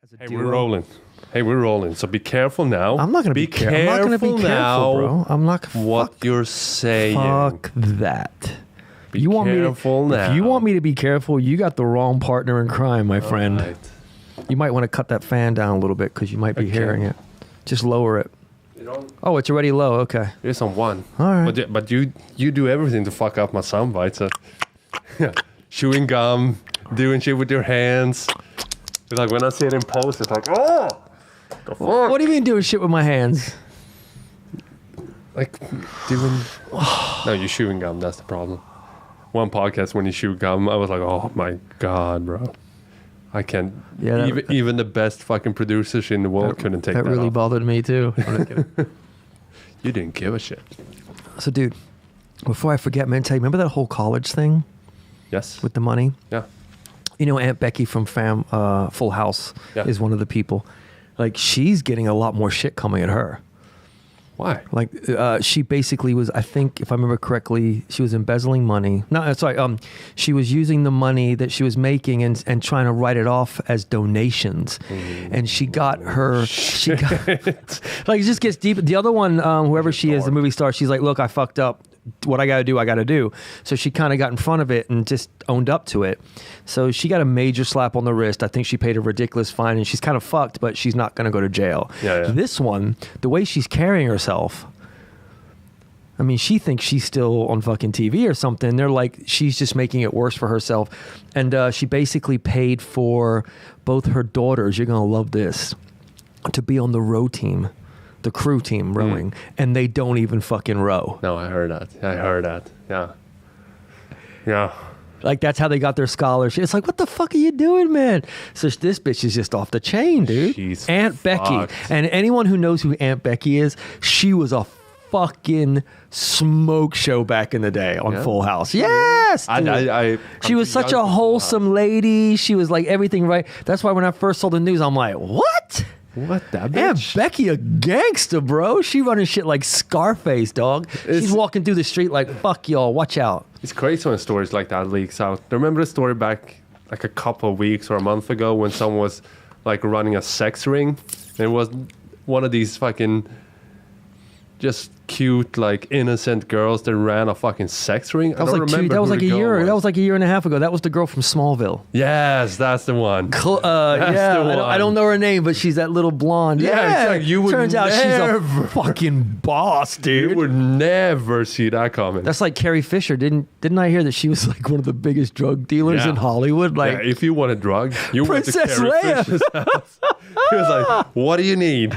as a Hey, duo. we're rolling. So be careful now. I'm not going to be careful. I'm not going to be careful, now bro. I'm not what you're saying. Fuck that. Be careful now. If you want me to be careful, you got the wrong partner in crime, my friend. Right. You might want to cut that fan down a little bit because you might be hearing it. Just lower it. Oh, it's already low. Okay. It's on one. All right. But you do everything to fuck up my sound bites. Chewing gum, doing shit with your hands. It's like when I see it in post, it's like, oh, the fuck? What do you mean doing shit with my hands? Like doing. No, you're chewing gum. That's the problem. One podcast when you chew gum, I was like, oh my god, bro. I can't. Yeah, even the best fucking producers in the world couldn't take that. That really off. bothered me too. You didn't give a shit. So, dude, before I forget, man, tell you, remember that whole college thing? Yes. With the money? Yeah. You know, Aunt Becky from Full House is one of the people. Like, she's getting a lot more shit coming at her. Why? Like, she basically was, I think, if I remember correctly, she was embezzling money. No, sorry. She was using the money that she was making and trying to write it off as donations. And she got her, she got, like, it just gets deep. The other one, whoever she is, the movie star, she's like, look, I fucked up. What I got to do. So she kind of got in front of it and just owned up to it. So she got a major slap on the wrist. I think she paid a ridiculous fine and she's kind of fucked, but she's not going to go to jail. Yeah. This one, the way she's carrying herself, I mean, she thinks she's still on fucking TV or something. They're like, she's just making it worse for herself. And she basically paid for both her daughters, you're going to love this, to be on the row team. The crew team rowing, and they don't even fucking row. No, I heard that. Yeah. Like, that's how they got their scholarship. It's like, what the fuck are you doing, man? So this bitch is just off the chain, dude. She's Aunt Becky. And anyone who knows who Aunt Becky is, she was a fucking smoke show back in the day on Full House. Yes, dude. She was such a wholesome lady. She was like everything right. That's why when I first saw the news, I'm like, what? What that bitch? Aunt Becky a gangster, bro. She running shit like Scarface, dog. She's walking through the street like, fuck y'all, watch out. It's crazy when stories like that leaks out. Remember the story back like a couple of weeks or a month ago when someone was like running a sex ring? And it was one of these fucking just cute, like innocent girls that ran a fucking sex ring. That was like a year. That was like a year and a half ago. That was the girl from Smallville. Yes, that's the one. That's the one. I don't know her name, but she's that little blonde. Yeah, like turns out she's a fucking boss, dude. You would never see that coming. That's like Carrie Fisher. Didn't I hear that she was like one of the biggest drug dealers in Hollywood? Like, if you want a drug, you Princess went to Carrie Leia. Fisher's house. He was like, "What do you need?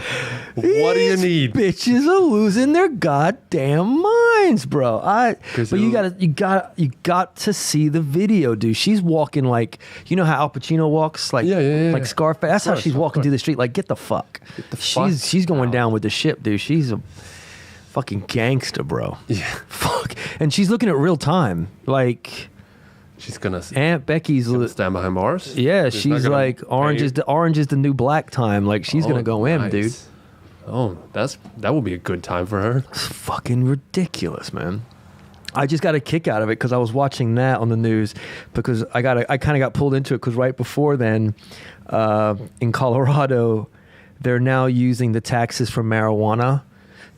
What do you need?" Bitches are losing their goddamn minds, bro. But you got to see the video, dude. She's walking like, you know how Al Pacino walks, like like Scarface. That's how she's walking through the street. Like, get the fuck. She's going down with the ship, dude. She's a fucking gangster, bro. Yeah. Fuck. And she's looking at real time, like. She's gonna Aunt Becky's stand behind bars. Yeah, she's like orange is the new black time. Like, she's gonna go in, dude. Oh, that would be a good time for her. It's fucking ridiculous, man. I just got a kick out of it because I was watching that on the news because I kind of got pulled into it because right before then, in Colorado, they're now using the taxes for marijuana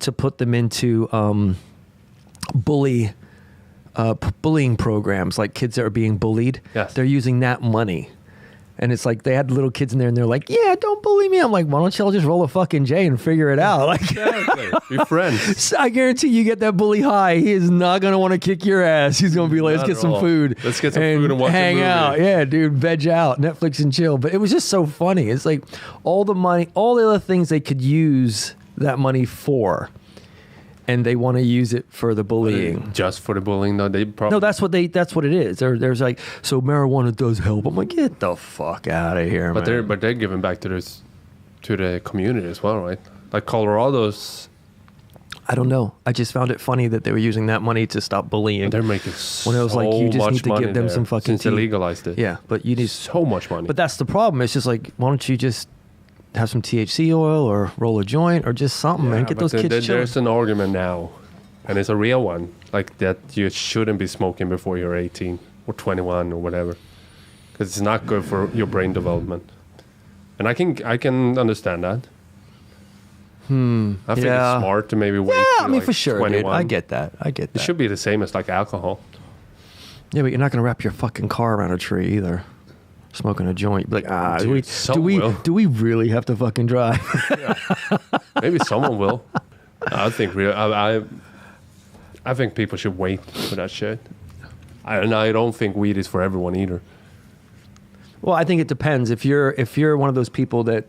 to put them into bullying programs, like kids that are being bullied. Yes. They're using that money. And it's like they had little kids in there and they're like, yeah, don't bully me. I'm like, why don't y'all just roll a fucking J and figure it out? Like, exactly. Be friends. I guarantee you get that bully high. He is not going to want to kick your ass. He's going to be like, let's get some food. Let's get some food and watch hang a movie. out. Yeah, dude, veg out, Netflix and chill. But it was just so funny. It's like all the money, all the other things they could use that money for. And they want to use it for the bullying. Just for the bullying, though. They probably no. That's what it is. There's like, so marijuana does help. I'm like, get the fuck out of here, man. But they're giving back to the community as well, right? Like Colorado's. I don't know. I just found it funny that they were using that money to stop bullying. They're making when it was like, you just need to give them some fucking since they legalized it. Yeah, but you need so much money. But that's the problem. It's just like, why don't you just have some THC oil or roll a joint or just something, man. Get those kids chilling. There's an argument now, and it's a real one, like that you shouldn't be smoking before you're 18 or 21 or whatever, because it's not good for your brain development. And I can understand that. I think it's smart to maybe wait. Yeah, I mean, like for sure, 21. dude. I get that. It should be the same as like alcohol. Yeah, but you're not going to wrap your fucking car around a tree either. Smoking a joint. Be like, Dude, do we really have to fucking drive? Maybe someone will. I think I think people should wait for that shit. And I don't think weed is for everyone either. Well, I think it depends. If you're one of those people that,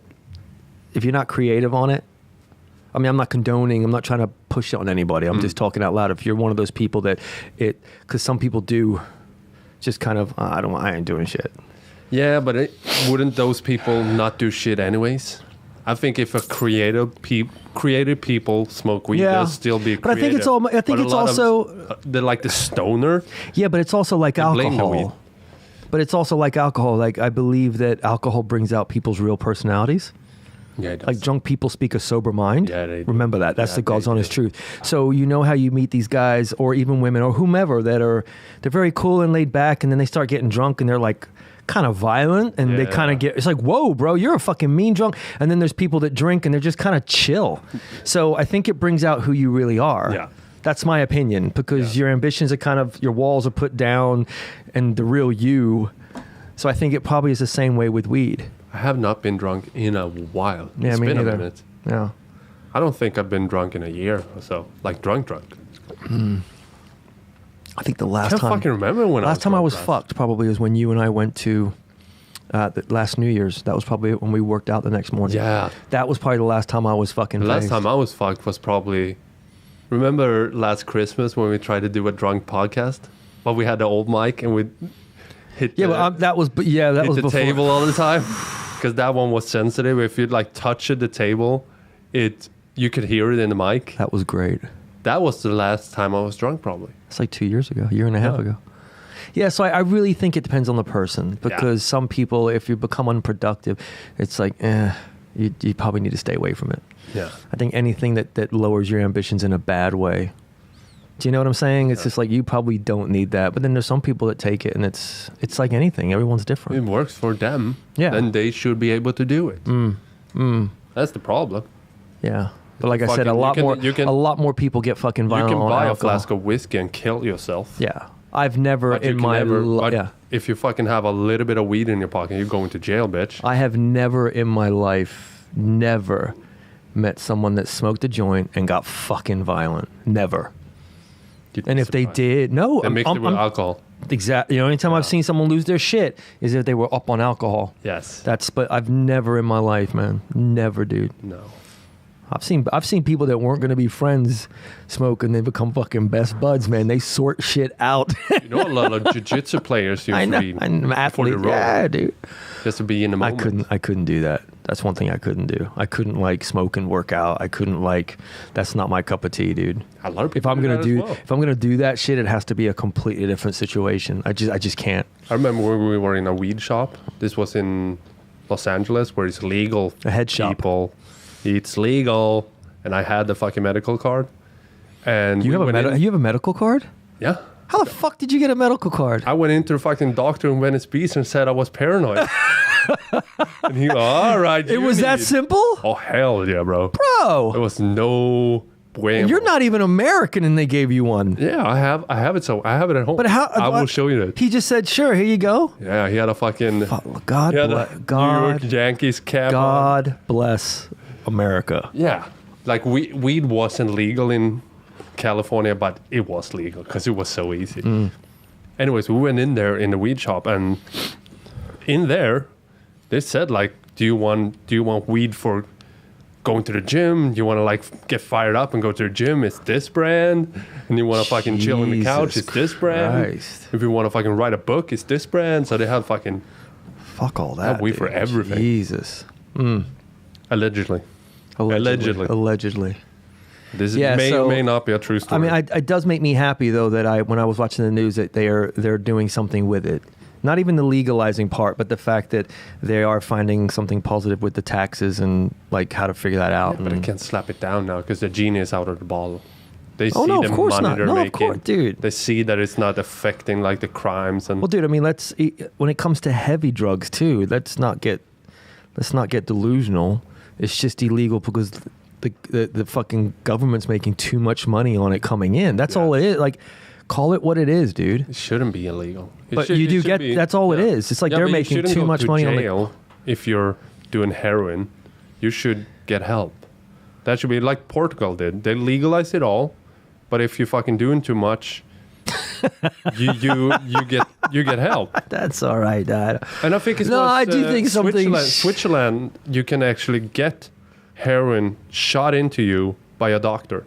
if you're not creative on it, I mean, I'm not condoning, I'm not trying to push it on anybody. I'm just talking out loud. If you're one of those people that because some people do just kind of, I ain't doing shit. Yeah, but wouldn't those people not do shit anyways? I think if a creative people smoke weed, they'll still be creative. But I think it's all. I think but it's also. They're like the stoner. Yeah, but it's also like alcohol. But it's also like alcohol. Like I believe that alcohol brings out people's real personalities. Yeah, it does. Like drunk people speak a sober mind. Yeah, they do. Remember that. That's the God's honest truth. So you know how you meet these guys, or even women, or whomever they're very cool and laid back, and then they start getting drunk, and they're like kind of violent, and they kind of get. It's like, whoa, bro, you're a fucking mean drunk. And then there's people that drink, and they're just kind of chill. So I think it brings out who you really are. Yeah. That's my opinion, because your ambitions are kind of, your walls are put down, and the real you. So I think it probably is the same way with weed. I have not been drunk in a while. Yeah, it's me been neither. a minute. Yeah. I don't think I've been drunk in a year or so. Like drunk. I think the I last can't time. fucking remember when Last time I was drunk fucked probably was when you and I went to the last New Year's. That was probably when we worked out the next morning. Yeah. That was probably the last time I was fucking The last phased. time I was fucked was probably... Remember last Christmas when we tried to do a drunk podcast? But we had the old mic and we hit that was the before. table all the time. Because that one was sensitive. If you like touch the table, you could hear it in the mic. That was great. That was the last time I was drunk, probably. It's like 2 years ago, a year and a half ago. Yeah, so I really think it depends on the person, because some people, if you become unproductive, it's like, you probably need to stay away from it. Yeah. I think anything that lowers your ambitions in a bad way. Do you know what I'm saying? It's just like, you probably don't need that. But then there's some people that take it, and it's like anything. Everyone's different. It works for them. Yeah. Then they should be able to do it. That's the problem. Yeah. But like I said, a lot more people get fucking violent. You can on buy a alcohol. flask of whiskey and kill yourself. Yeah. I've never But you in can my never, but yeah. if you fucking have a little bit of weed in your pocket, you're going to jail, bitch. I have never in my life met someone that smoked a joint and got fucking violent. Never. And if they did, no. They mixed it with alcohol. Exactly. You know, anytime I've seen someone lose their shit is if they were up on alcohol. Yes. But I've never in my life, man. Never, dude. No. I've seen people that weren't going to be friends smoke, and they become fucking best buds, man. They sort shit out. You know, a lot of jiu-jitsu players used to be I'm athlete. Yeah, dude. Just to be in the moment. I couldn't do that. That's one thing I couldn't do. I couldn't like smoke and work out. I couldn't that's not my cup of tea, dude. A lot of If people I'm gonna do that as well. if I'm gonna do that shit, it has to be a completely different situation. I just can't. I remember when we were in a weed shop. This was in Los Angeles, where it's legal. A head shop. People, it's legal. And I had the fucking medical card. And You have a medical card? Yeah. How the fuck did you get a medical card? I went into the fucking doctor in Venice Beach and said I was paranoid. And he go, all right. It was that simple? Oh, hell yeah, bro. Bro. There was no bueno. You're not even American and they gave you one. Yeah, I have it. So I have it at home. But how? I will show you that. He just said, sure, here you go. Yeah, he had a fucking... God he had bless. a New York Yankees cap on. God bless America. Yeah. Like, weed wasn't legal in California, but it was legal because it was so easy. Anyways, we went in there in the weed shop, and in there, they said, like, do you want weed for going to the gym? Do you want to, like, get fired up and go to the gym? It's this brand. And you want to fucking chill on the couch? It's this brand. Christ. If you want to fucking write a book, it's this brand. So they have fucking... Fuck all that. weed for everything. Jesus. Allegedly. Allegedly. This may or may not be a true story. I mean, it does make me happy though that when I was watching the news that they're doing something with it. Not even the legalizing part, but the fact that they are finding something positive with the taxes and like how to figure that out. Yeah, but I can't slap it down now because the genie is out of the bottle. They see no, the of course money not. they're No, making. of course, dude. They see that it's not affecting like the crimes and. Well, dude, I mean, when it comes to heavy drugs too, let's not get let's not get delusional. It's just illegal because the fucking government's making too much money on it coming in. That's all it is. Like, call it what it is, dude. It shouldn't be illegal. But you do get, that's all it is. It's like they're making too much money on it. If you're doing heroin, you should get help. That should be like Portugal did. They legalized it all, but if you're fucking doing too much, you get help. That's all right, Dad. And I think I do think something. Switzerland, you can actually get heroin shot into you by a doctor.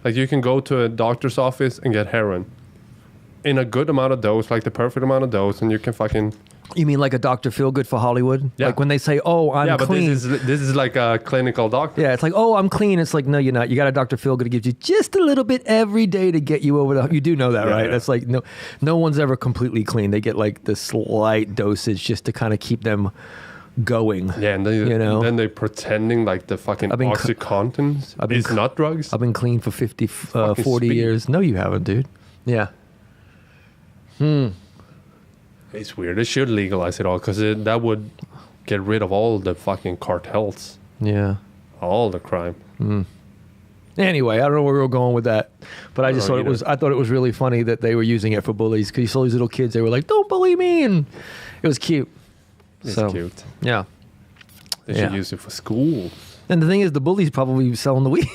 Like you can go to a doctor's office and get heroin in a good amount of dose, like the perfect amount of dose, and you can fucking. You mean like a Dr. Feelgood for Hollywood? Yeah. Like when they say, "Oh, I'm clean." Yeah, but this is like a clinical doctor. Yeah, it's like, "Oh, I'm clean." It's like, no, you're not. You got a Dr. Feelgood to give you just a little bit every day to get you over the. You do know that, right? Yeah. That's like no one's ever completely clean. They get like the slight dosage just to kind of keep them going. Yeah, and then they're pretending like the fucking OxyContin is not drugs. I've been clean for 40 years. No, you haven't, dude. Yeah. It's weird. They should legalize it all because that would get rid of all the fucking cartels. Yeah. All the crime. Anyway, I don't know where we were going with that, but I just thought I thought it was really funny that they were using it for bullies because you saw these little kids. They were like, "Don't bully me," and it was cute. It's cute. Yeah. They should use it for school. And the thing is, the bullies probably selling the weed.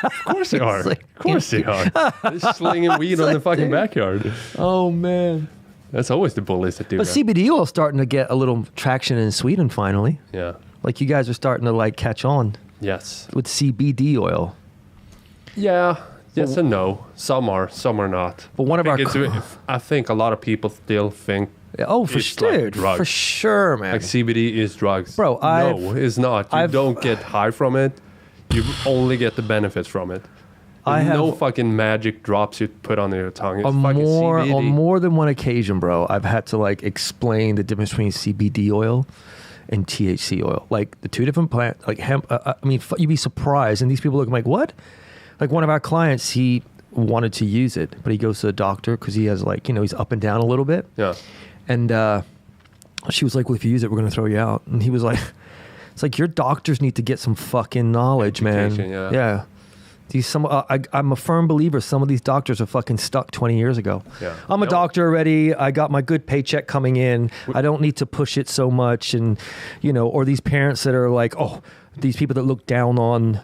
Of course they are. Of course they are. They're slinging weed on the fucking backyard. Oh, man. That's always the bullies that do that. But CBD oil is starting to get a little traction in Sweden finally. Yeah. Like you guys are starting to like catch on. Yes. With CBD oil. Yeah. Yes and no. Some are not. But one of our... I think a lot of people still think for sure, man. Like CBD is drugs. Bro, no, it's not. You don't get high from it. You only get the benefits from it. No fucking magic drops you put on your tongue. It's fucking CBD. On more than one occasion, bro, I've had to like explain the difference between CBD oil and THC oil. Like the two different plants, like hemp. I mean, you'd be surprised. And these people look like, what? Like one of our clients, he wanted to use it, but he goes to the doctor because he has like, he's up and down a little bit. Yeah. And she was like, well, if you use it, we're going to throw you out. And he was like, it's like your doctors need to get some fucking knowledge, man. Yeah. I'm a firm believer some of these doctors are fucking stuck 20 years ago. Yeah. I'm a doctor already. I got my good paycheck coming in. I don't need to push it so much. And, or these parents that are like, oh, these people that look down on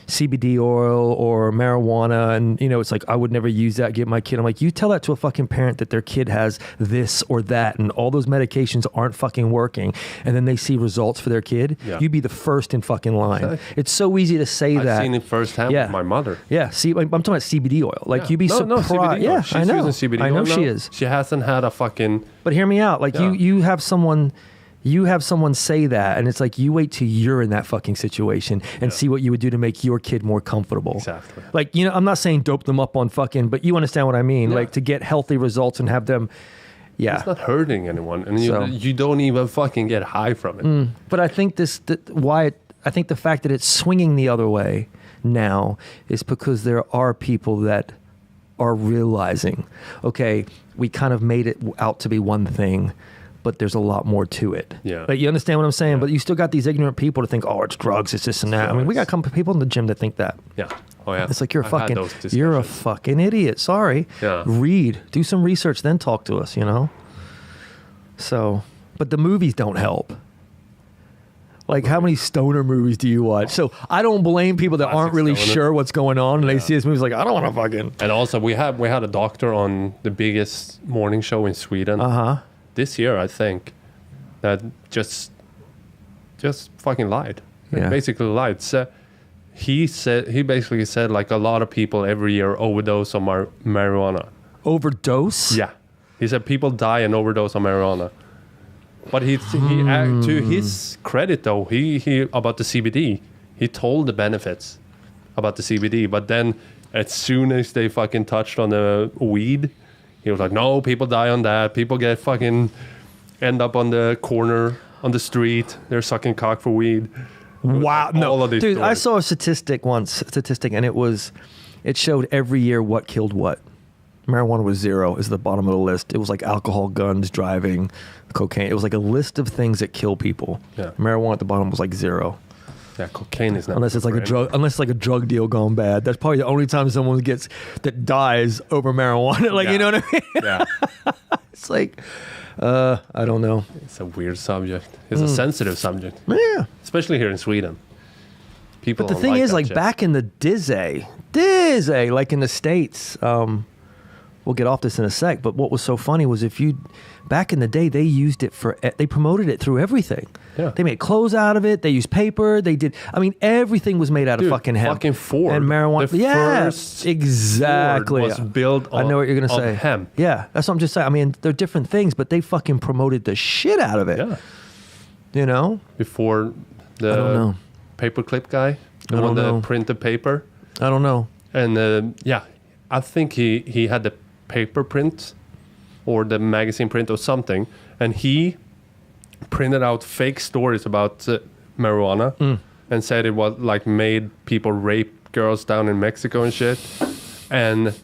CBD oil or marijuana, and it's like I would never use that, give my kid. I'm like, you tell that to a fucking parent that their kid has this or that and all those medications aren't fucking working, and then they see results for their kid. You'd be the first in fucking line. Exactly. It's so easy to say that. I've seen it firsthand with my mother. Yeah, see, I'm talking about CBD oil. Like you'd be surprised. CBD oil. She's I know. Using CBD I know oil she now. is. She hasn't had a fucking. But hear me out. Like you have someone. You have someone say that, and it's like you wait till you're in that fucking situation and see what you would do to make your kid more comfortable. Exactly. Like, I'm not saying dope them up on fucking, but you understand what I mean. Yeah. Like to get healthy results and have them, It's not hurting anyone, and you don't even fucking get high from it. But I think I think the fact that it's swinging the other way now is because there are people that are realizing, okay, we kind of made it out to be one thing, but there's a lot more to it. Yeah. Like, you understand what I'm saying? Yeah. But you still got these ignorant people to think, oh, it's drugs, it's this and that. I mean, we got people in the gym that think that. Yeah. Oh, yeah. It's like you're a fucking idiot. Sorry. Yeah. Read. Do some research, then talk to us, So, but the movies don't help. Like, how many stoner movies do you watch? So I don't blame people that aren't really sure what's going on, and they see this movie like, I don't want to fucking. And also, we had a doctor on the biggest morning show in Sweden. This year, I think, that just fucking lied. Basically lied. So he basically said like a lot of people every year overdose on marijuana. Overdose? Yeah. He said people die and overdose on marijuana. But he to his credit though, he about the CBD, he told the benefits about the CBD, but then as soon as they fucking touched on the weed, he was like, no, people die on that. People get fucking end up on the corner, on the street. They're sucking cock for weed. Wow. All of these dude, stories. I saw a statistic, and it showed every year what killed what. Marijuana was 0. Is the bottom of the list. It was like alcohol, guns, driving, cocaine. It was like a list of things that kill people. Yeah. Marijuana at the bottom was like 0. Yeah, cocaine is not. Unless it's like a drug. Unless it's like a drug deal gone bad. That's probably the only time someone that dies over marijuana. Like, you know what I mean? Yeah. It's like, I don't know. It's a weird subject. It's a sensitive subject. Yeah. Especially here in Sweden. People. But the don't thing like is, that like shit. back in the Dizzy, like in the States, we'll get off this in a sec, but what was so funny was back in the day, they used it they promoted it through everything. Yeah. They made clothes out of it. They used paper. Everything was made out of fucking hemp. Fucking Ford. And marijuana. The first exactly. Ford was built on, I know what you're going to say. hemp. Yeah, that's what I'm just saying. I mean, they're different things, but they fucking promoted the shit out of it. Yeah. You know? Before I don't know. the paperclip guy, the I one don't know. that printed paper. I don't know. And I think he had the paper print or the magazine print or something, and he printed out fake stories about marijuana and said it was like made people rape girls down in Mexico and shit. And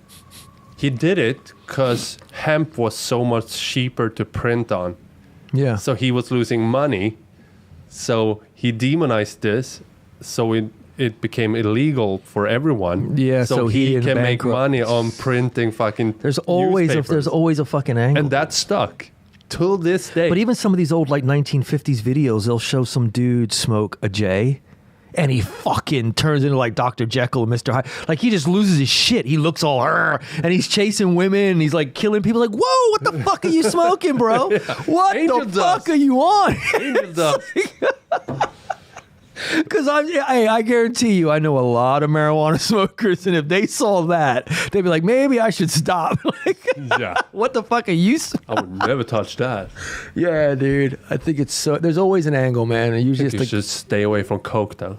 he did it because hemp was so much cheaper to print on. Yeah. So he was losing money. So he demonized this. So it became illegal for everyone. Yeah, so he can make bankrupt. money on printing fucking There's always newspapers. a fucking angle. And that stuck till this day. But even some of these old like 1950s videos, they'll show some dude smoke a J, and he fucking turns into like Dr. Jekyll and Mr. Hyde. Like he just loses his shit. He looks all and he's chasing women and he's like killing people. Like, whoa, what the fuck are you smoking, bro? What Angel the dust. fuck are you on? Angel dust. Because I guarantee you, I know a lot of marijuana smokers, and if they saw that, they'd be like, maybe I should stop. Like, Yeah. what the fuck are you? I would never touch that. Yeah, dude. I think it's so. There's always an angle, man. And I usually think it's you like should stay away from coke, though.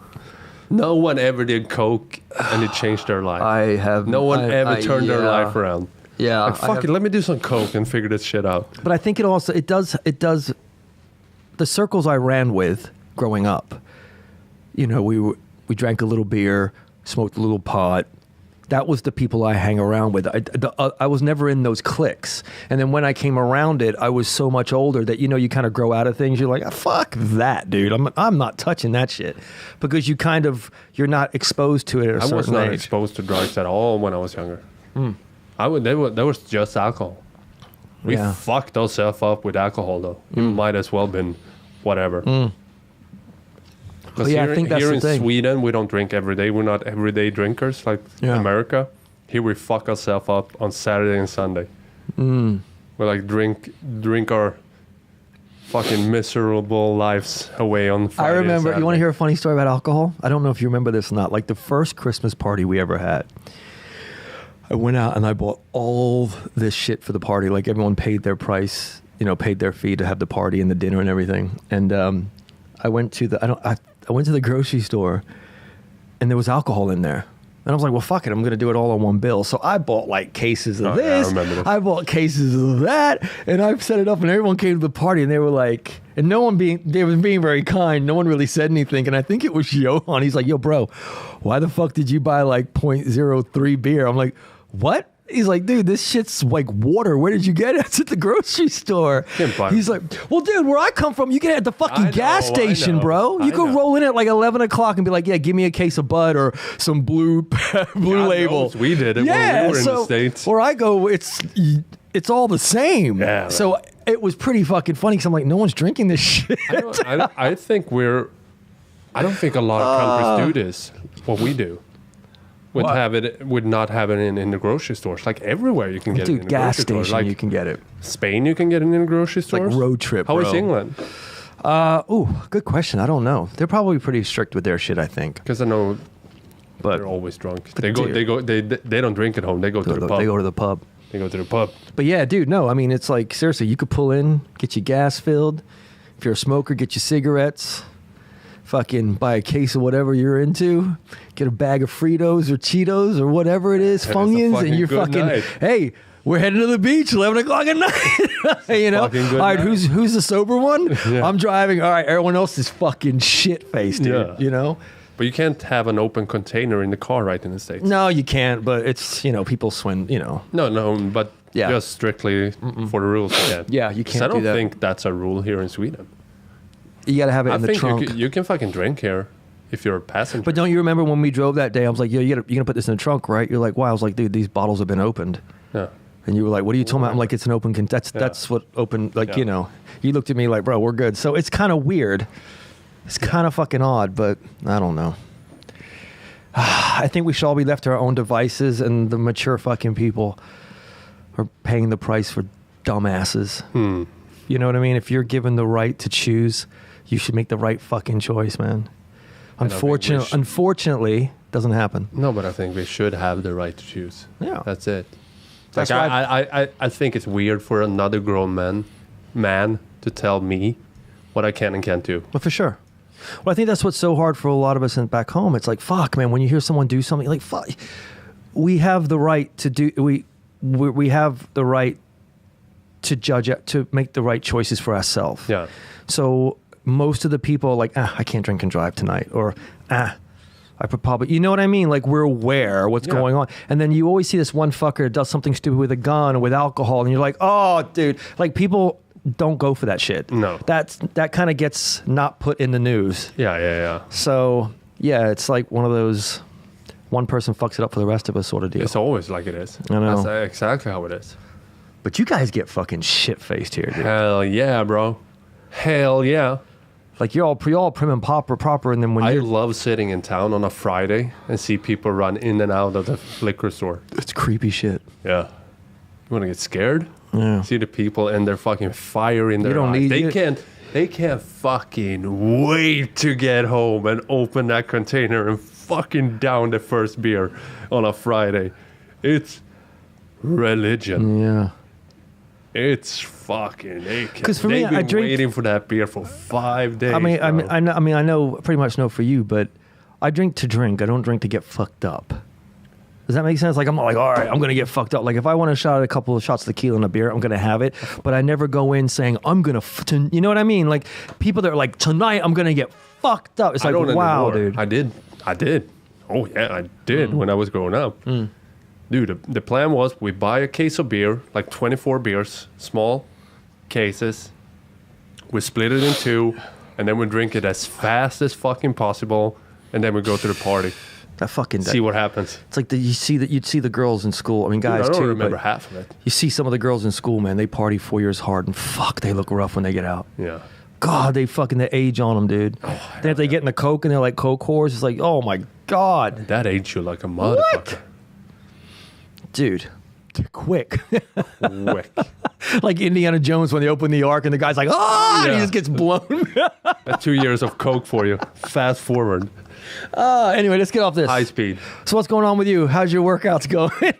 No one ever did coke and it changed their life. I have. No one ever turned their life around. Yeah, Like, fuck it, let me do some coke and figure this shit out. But I think it does. The circles I ran with growing up, you know, we drank a little beer, smoked a little pot. That was the people I hang around with. I was never in those cliques. And then when I came around it, I was so much older that, you know, you kind of grow out of things. You're like, ah, fuck that, dude. I'm not touching that shit. Because you're not exposed to it at a certain I was not age. exposed to drugs at all when I was younger. There was just alcohol. We Yeah. fucked ourselves up with alcohol, though. It might as well been whatever. Because But yeah, I here, think that's here the in thing. Sweden, we don't drink every day. We're not everyday drinkers like Yeah. America. Here we fuck ourselves up on Saturday and Sunday. We like drink our fucking miserable lives away on Friday. I remember, and you want to Saturday. hear a funny story about alcohol? I don't know if you remember this or not. Like the first Christmas party we ever had, I went out and I bought all this shit for the party. Like everyone paid their price, you know, paid their fee to have the party and the dinner and everything. And I went to the grocery store and there was alcohol in there. And I was like, well, fuck it. I'm going to do it all on one bill. So I bought like cases of Oh, yeah, I this. remember this. I bought cases of that. And I set it up and everyone came to the party and they were like, and they was being very kind. No one really said anything. And I think it was Johan. He's like, yo, bro, why the fuck did you buy like 0.03 beer? I'm like, what? He's like, dude, this shit's like water. Where did you get it? It's at the grocery store. He's like, well, dude, where I come from, you get it at the fucking gas station, bro. You could roll in at like 11 o'clock and be like, yeah, give me a case of Bud or some blue God label. knows we did it when we were in the States. Where I go, it's all the same. Yeah, so it was pretty fucking funny because I'm like, no one's drinking this shit. I think I don't think a lot of countries do this, what we do. Would not have it in the grocery stores. Like everywhere you can get it in the gas grocery stores. station, Like you can get it. Spain, you can get it in the grocery Like stores. road trip, How is bro. England? Good question. I don't know. They're probably pretty strict with their shit, I think. Because I know But they're always drunk. but They don't drink at home. They go to the pub. They go to the pub. They go to the pub. But yeah, dude, no. I mean, it's like, seriously, you could pull in, get your gas filled. If you're a smoker, get your cigarettes. Fucking buy a case of whatever you're into. Get a bag of Fritos or Cheetos or whatever it is, And it's a Funyuns, fucking and you're good fucking, night. hey, we're heading to the beach, 11 o'clock at night. You know? Fucking good All right, night. who's the sober one? Yeah. I'm driving. All right, everyone else is fucking shit-faced, dude. Yeah. You know? But you can't have an open container in the car, right, in the States? No, you can't. But it's, people swim. No, but Yeah. just strictly for the rules. You can't. Yeah, you 'Cause can't I don't do that. think that's a rule here in Sweden. You got to have it I in the think trunk. you can fucking drink here if you're a passenger. But don't you remember when we drove that day? I was like, you're going to put this in the trunk, right? You're like, why? I was like, dude, these bottles have been opened. Yeah. And you were like, what are you talking about? I'm like, it's an open, that's what open, like, Yeah. you looked at me like, bro, we're good. So it's kind of weird. It's kind of fucking odd, but I don't know. I think we should all be left to our own devices, and the mature fucking people are paying the price for dumbasses. You know what I mean? If you're given the right to choose, you should make the right fucking choice, man. Unfortunately, doesn't happen. No, but I think we should have the right to choose. Yeah. That's it. That's like why I think it's weird for another grown man to tell me what I can and can't do. Well, for sure. Well, I think that's what's so hard for a lot of us back home. It's like, fuck, man, when you hear someone do something, like, fuck, we have the right to do, we have the right to judge, to make the right choices for ourselves. Yeah. So most of the people are like, I can't drink and drive tonight, or I could probably, you know what I mean? Like, we're aware of what's going on. And then you always see this one fucker that does something stupid with a gun or with alcohol, and you're like, oh, dude, like, people don't go for that shit. No. That kind of gets not put in the news. Yeah. So, yeah, it's like one of those one person fucks it up for the rest of us sort of deal. It's always like it is. I know. That's exactly how it is. But you guys get fucking shit-faced here, dude. Hell yeah, bro. Hell yeah. Like, you're all prim and proper, and then when I you're... love sitting in town on a Friday and see people run in and out of the liquor store. It's creepy shit. Yeah. You want to get scared? Yeah. See the people and they're fucking fire in their eyes. They can't fucking wait to get home and open that container and fucking down the first beer on a Friday. It's religion. Yeah. It's fucking. Because for me, they've been I drink. waiting for that beer for 5 days. I know, pretty much know for you, but I drink to drink. I don't drink to get fucked up. Does that make sense? Like, I'm not like, all right, I'm going to get fucked up. Like, if I want to shot a couple of shots of tequila and a beer, I'm going to have it. But I never go in saying, I'm going to, you know what I mean? Like, people that are like, tonight I'm going to get fucked up. It's like, wow, dude. I did. Oh, yeah, I did when I was growing up. Dude, the plan was we buy a case of beer, like 24 beers, small cases. We split it in two, and then we drink it as fast as fucking possible, and then we go to the party. See what happens. It's like you'd see the girls in school. I mean, guys I don't too. remember half of it. You see some of the girls in school, man. They party 4 years hard, and fuck, they look rough when they get out. Yeah. God, they age on them, dude. Then if they get in the coke and they're like coke whores, it's like, oh my god. That aged you like a motherfucker. What? Dude, quick. Quick. Like Indiana Jones when they open the ark and the guy's like, and he just gets blown. 2 years of coke for you. Fast forward. Anyway, let's get off this. High speed. So what's going on with you? How's your workouts going?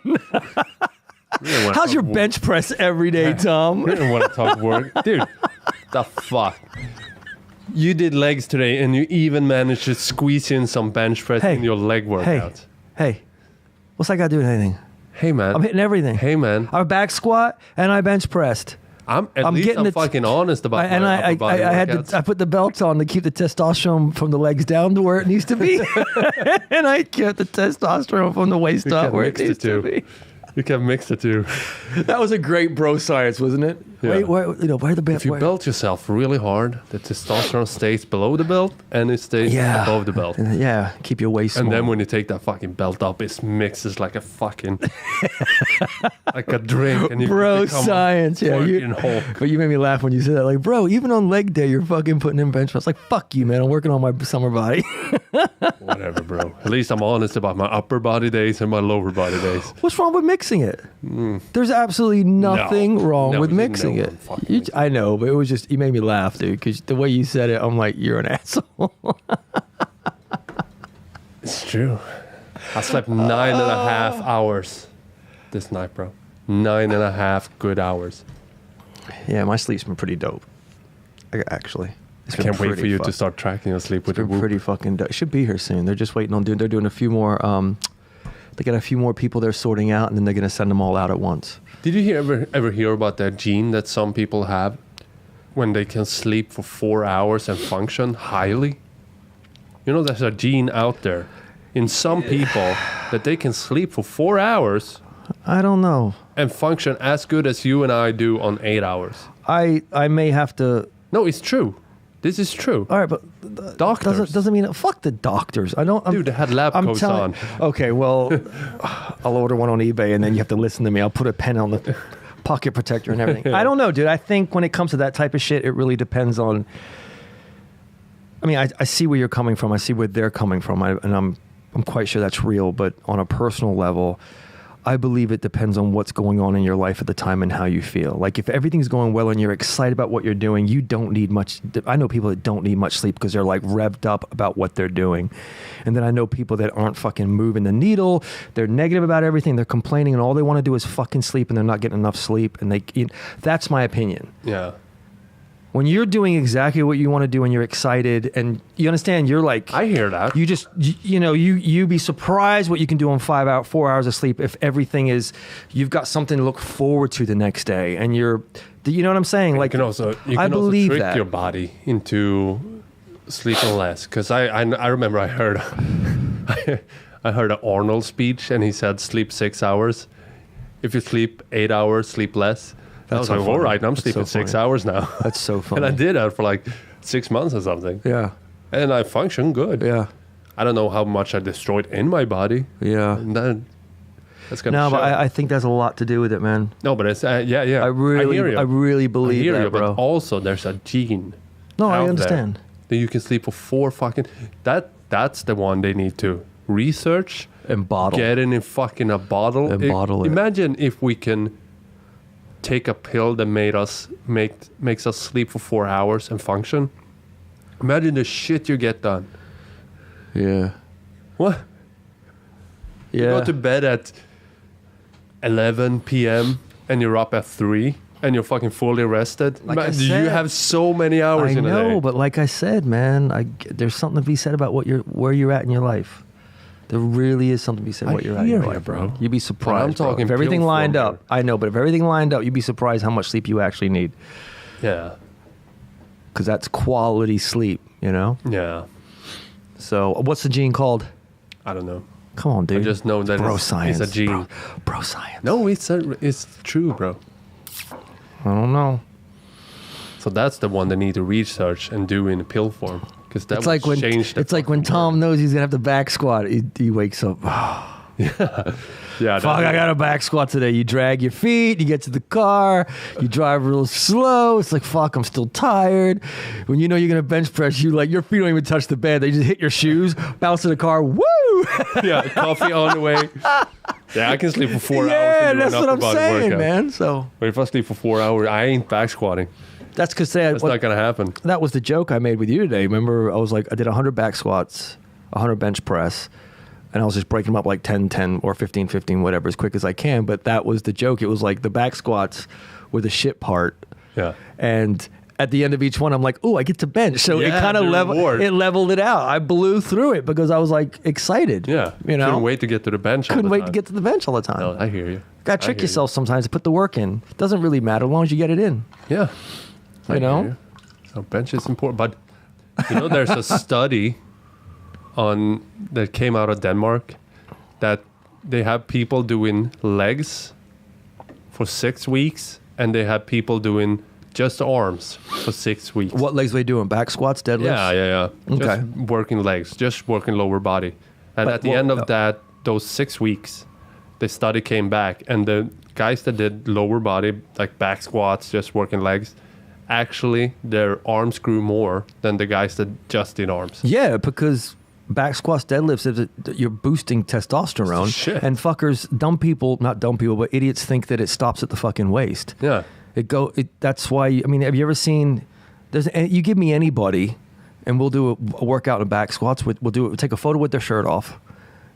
How's your bench press every day, Tom? You don't want to talk work. Dude, the fuck? You did legs today and you even managed to squeeze in some bench press in your leg workout. Hey, what's that got to do with anything? Hey, man. I'm hitting everything. Hey, man. I back squat and I bench pressed. I'm fucking honest about my upper body workouts. I put the belt on to keep the testosterone from the legs down to where it needs to be. And I kept the testosterone from the waist up where it needs to be. You can mix the two. That was a great bro science, wasn't it? Yeah. Where the belt? If you belt yourself really hard, the testosterone stays below the belt and it stays above the belt. Yeah, keep your waist small. And then when you take that fucking belt up, it mixes like a fucking like a drink. And you bro science, yeah. But you made me laugh when you said that. Like, bro, even on leg day, you're fucking putting in bench press. Like, fuck you, man. I'm working on my summer body. Whatever, bro. At least I'm honest about my upper body days and my lower body days. What's wrong with mixing it? There's absolutely nothing wrong with mixing it. I know, but it was just, you made me laugh, dude, because the way you said it, I'm like, you're an asshole. It's true. I slept 9.5 hours this night, bro. 9.5 good hours. Yeah, my sleep's been pretty dope. Actually. I can't wait for you to start tracking your sleep with your Whoop. Pretty fucking dope. Should be here soon. They're just waiting on they're doing a few more, they got a few more people they're sorting out, and then they're going to send them all out at once. Did you ever hear about that gene that some people have when they can sleep for 4 hours and function highly? You know, there's a gene out there in some people that they can sleep for 4 hours I don't know. and function as good as you and I do on 8 hours. I may have to. No, it's true. This is true. All right, but Doctors. doesn't mean fuck the doctors. I don't. Dude, they had lab coats on. Okay, well, I'll order one on eBay, and then you have to listen to me. I'll put a pen on the pocket protector and everything. I don't know, dude. I think when it comes to that type of shit, it really depends on. I mean, I see where you're coming from. I see where they're coming from, and I'm quite sure that's real. But on a personal level, I believe it depends on what's going on in your life at the time and how you feel. Like if everything's going well and you're excited about what you're doing, you don't need much. I know people that don't need much sleep because they're like revved up about what they're doing. And then I know people that aren't fucking moving the needle. They're negative about everything. They're complaining and all they want to do is fucking sleep and they're not getting enough sleep. And that's my opinion. Yeah. When you're doing exactly what you want to do and you're excited and you understand, you're like, I hear that. You just, you be surprised what you can do on 4 hours of sleep if everything is, you've got something to look forward to the next day and you know what I'm saying? Like, you can also trick your body into sleeping less. Because I remember I heard I heard an Arnold speech and he said sleep 6 hours. If you sleep 8 hours, sleep less. I was like, all right, I'm sleeping 6 hours now. That's so funny. And I did that for like 6 months or something. Yeah. And I functioned good. Yeah. I don't know how much I destroyed in my body. Yeah. And that's gonna No, show. but I think there's a lot to do with it, man. No, but it's yeah. I really believe that, bro. But also, there's a gene. No, I understand. That you can sleep for 4 fucking. That's the one they need to research and bottle. Get in fucking a bottle. And bottle it. Imagine if we can take a pill that makes us sleep for 4 hours and function. Imagine the shit you get done. Yeah. What? Yeah. You go to bed at 11 p.m. and you're up at 3 and you're fucking fully rested. Like I You said, have so many hours in a day. I know, but like I said, man, there's something to be said about where you're at in your life. There really is something to be said what you're at in your life, bro. You'd be surprised. I'm talking if everything lined form up. I know, but if everything lined up, you'd be surprised how much sleep you actually need. Yeah. Because that's quality sleep, you know? Yeah. So, what's the gene called? I don't know. Come on, dude. I just know that science. it's a gene. Bro science. No, it's true, bro. I don't know. So that's the one they need to research and do in pill form. Because that It's like when Tom knows he's gonna have to back squat. He wakes up. Yeah. Fuck! I got a back squat today. You drag your feet. You get to the car. You drive real slow. It's like fuck. I'm still tired. When you know you're gonna bench press, your feet don't even touch the bed. They just hit your shoes, bounce to the car. Woo! Yeah, coffee on the way. Yeah, I can sleep for 4 hours. Yeah, and do that's an what I'm upper body saying, workout. man. So But if I sleep for 4 hours, I ain't back squatting. that's because That's not gonna happen. that was the joke I made with you today. Remember, I was like, I did 100 back squats, 100 bench press, and I was just breaking them up like 10, 10, or 15, 15, whatever, as quick as I can. But that was the joke. It was like the back squats were the shit part. Yeah. And at the end of each one, I'm like, oh, I get to bench. So it Yeah, kind of the leveled it out. I blew through it because I was like excited. Yeah. You know? Couldn't wait to get to the bench. Couldn't wait to get to the bench all the time. No, I hear you. Got to trick yourself sometimes to put the work in. It doesn't really matter as long as you get it in. Yeah. You know? Hear you. So bench is important. But, there's a study that came out of Denmark that they have people doing legs for 6 weeks and they have people doing just arms for 6 weeks. What legs are they doing? Back squats, deadlifts? Yeah. Okay. Just working legs, just working lower body. And But at the end of those 6 weeks, the study came back and the guys that did lower body, like back squats, just working legs, actually their arms grew more than the guys that just did arms. Yeah, because back squats, deadlifts, you're boosting testosterone. Shit. And fuckers, not dumb people, but idiots think that it stops at the fucking waist. Yeah. That's why, have you ever seen, you give me anybody and we'll do a workout in back squats. We'll take a photo with their shirt off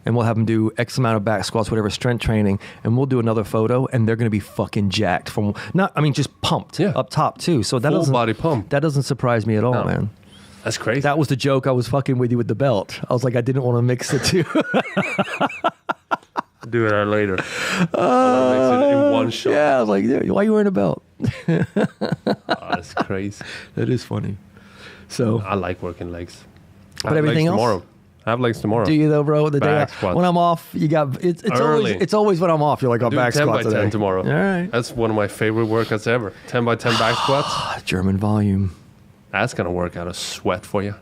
and we'll have them do X amount of back squats, whatever, strength training. And we'll do another photo and they're going to be fucking jacked just pumped up top too. So that Full body pump. That doesn't surprise me at all, man. That's crazy. That was the joke. I was fucking with you with the belt. I was like, I didn't want to mix the two. Do that later. I'll mix it in one shot. Yeah, I was like, dude, why are you wearing a belt? That's crazy. That is funny. So I like working legs. But everything else? Tomorrow. I have legs tomorrow. Do you though, bro? The back day squats. when I'm off, you got it's always when I'm off. You're like, Do back 10 squat by 10 today. tomorrow. All right. That's one of my favorite workouts ever. 10 by 10 back squats. German volume. That's gonna work out a sweat for you.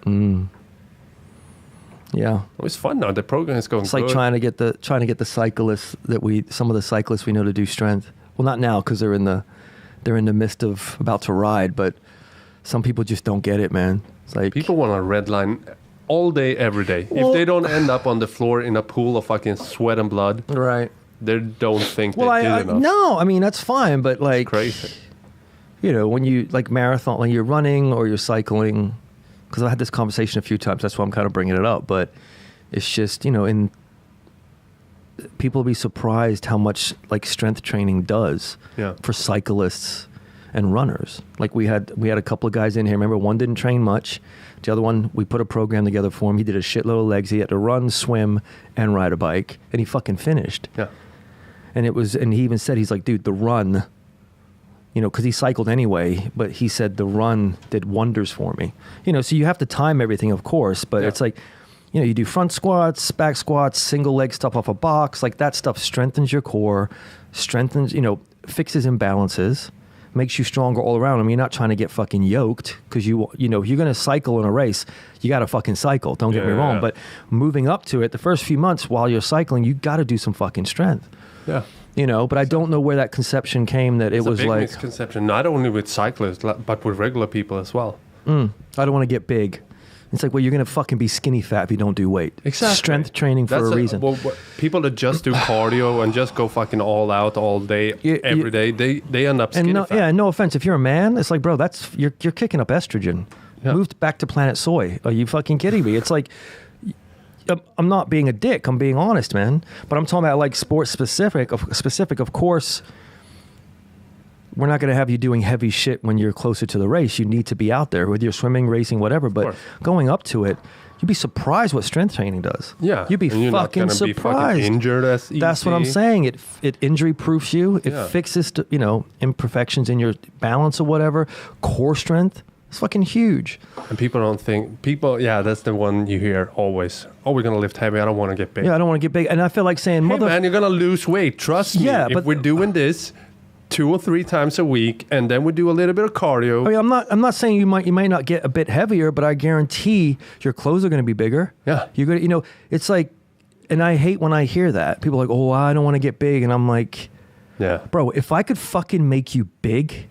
Yeah. It was fun now. The program is going It's like good. trying to get the cyclists some of the cyclists we know to do strength. Well, not now because they're in the midst of about to ride, but some people just don't get it, man. It's like People want a red line all day, every day. If they don't end up on the floor in a pool of fucking sweat and blood, right. they don't think Well, they did enough. no, I mean that's fine, but like Crazy. you know, when you like marathon, when you're running or you're cycling, because I had this conversation a few times. That's why I'm kind of bringing it up. But it's just, you know, people will be surprised how much like strength training does for cyclists and runners. Like we had a couple of guys in here. Remember, one didn't train much. The other one, we put a program together for him. He did a shitload of legs. He had to run, swim, and ride a bike, and he fucking finished. Yeah. And he even said, he's like, dude, the run, you know, because he cycled anyway, but he said the run did wonders for me. You know, so you have to time everything, of course, but it's like, you know, you do front squats, back squats, single leg stuff off a box, like that stuff strengthens your core, strengthens, you know, fixes imbalances, makes you stronger all around. I mean, you're not trying to get fucking yoked because you know, if you're going to cycle in a race, you got to fucking cycle. Don't get me wrong. Yeah. But moving up to it, the first few months while you're cycling, you got to do some fucking strength. Yeah. You know, but I don't know where that conception came that it was a big like misconception, not only with cyclists, but with regular people as well. I don't want to get big. It's like, well, you're going to fucking be skinny fat if you don't do weight. Exactly. Strength training for a reason. Well, people that just do cardio and just go fucking all out all day, every day, they end up skinny fat. Yeah, no offense. If you're a man, it's like, bro, you're kicking up estrogen. Yeah. Moved back to Planet Soy. Are you fucking kidding me? It's like, I'm not being a dick. I'm being honest, man. But I'm talking about like sports specific. Of course, we're not going to have you doing heavy shit when you're closer to the race. You need to be out there with your swimming, racing, whatever. But going up to it, you'd be surprised what strength training does. Yeah, you'd be and fucking not surprised. Be fucking injured as easy. That's what I'm saying. It injury proofs you. It fixes you know, imperfections in your balance or whatever. Core strength. It's fucking huge. And people don't think that's the one you hear always. Oh, we're gonna lift heavy. I don't want to get big. Yeah, I don't want to get big. And I feel like saying, hey man, you're gonna lose weight. Trust me. Yeah, if we're doing this 2 or 3 times a week, and then we do a little bit of cardio. I mean, I'm not saying you might not get a bit heavier, but I guarantee your clothes are going to be bigger. Yeah, you're gonna, you know, it's like, and I hate when I hear that people are like, oh, I don't want to get big, and I'm like, yeah, bro, if I could fucking make you big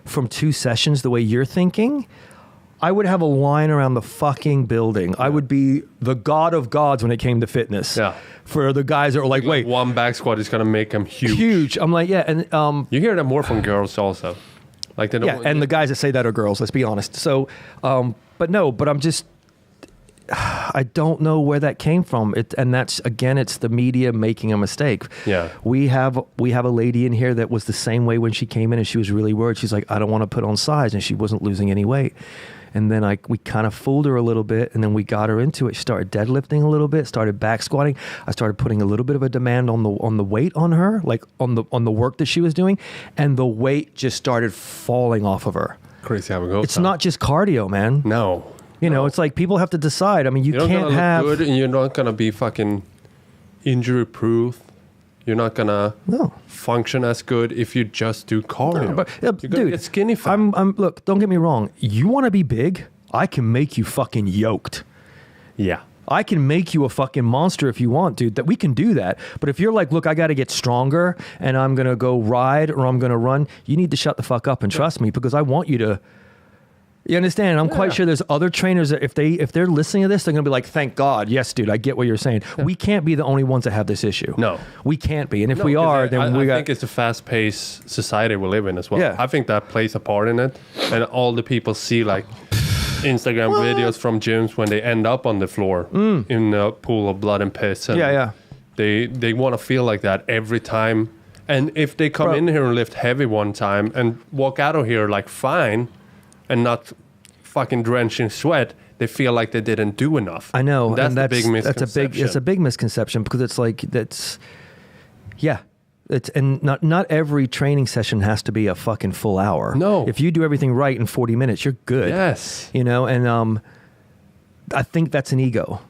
from 2 sessions the way you're thinking, I would have a line around the fucking building. I would be the god of gods when it came to fitness. Yeah. For the guys that are like, wait, one back squat is gonna make them huge. Huge. I'm like, yeah, and you hear that more from girls also. Like they don't. Yeah, and the guys that say that are girls. Let's be honest. So, but I'm just, I don't know where that came from. And that's again, it's the media making a mistake. Yeah. We have a lady in here that was the same way when she came in, and she was really worried. She's like, I don't want to put on size, and she wasn't losing any weight. And then we kind of fooled her a little bit, and then we got her into it. She started deadlifting a little bit, started back squatting. I started putting a little bit of a demand on the weight on her, like on the work that she was doing, and the weight just started falling off of her. Crazy how it goes. It's not just cardio, man. No. You know, it's like people have to decide. I mean, you're can't have good, and you're not gonna be fucking injury proof. You're not gonna function as good if you just do cardio. But, you're gonna get skinny fat. Look, don't get me wrong. You want to be big? I can make you fucking yoked. Yeah. I can make you a fucking monster if you want, dude. That we can do that. But if you're like, look, I got to get stronger, and I'm gonna go ride or I'm gonna run, you need to shut the fuck up and trust me, because I want you to. You understand? I'm quite sure there's other trainers that if they're listening to this, they're going to be like, thank God. Yes, dude, I get what you're saying. Yeah. We can't be the only ones that have this issue. No. We can't be. And if we are, then I think it's the fast-paced society we live in as well. Yeah. I think that plays a part in it. And all the people see like Instagram videos from gyms when they end up on the floor in a pool of blood and piss. And they want to feel like that every time. And if they come in here and lift heavy one time and walk out of here like fine, and not fucking drenched in sweat, they feel like they didn't do enough. I know. That's and the big misconception. It's a big misconception, because it's like, and not every training session has to be a fucking full hour. No. If you do everything right in 40 minutes, you're good. Yes. You know, and I think that's an ego.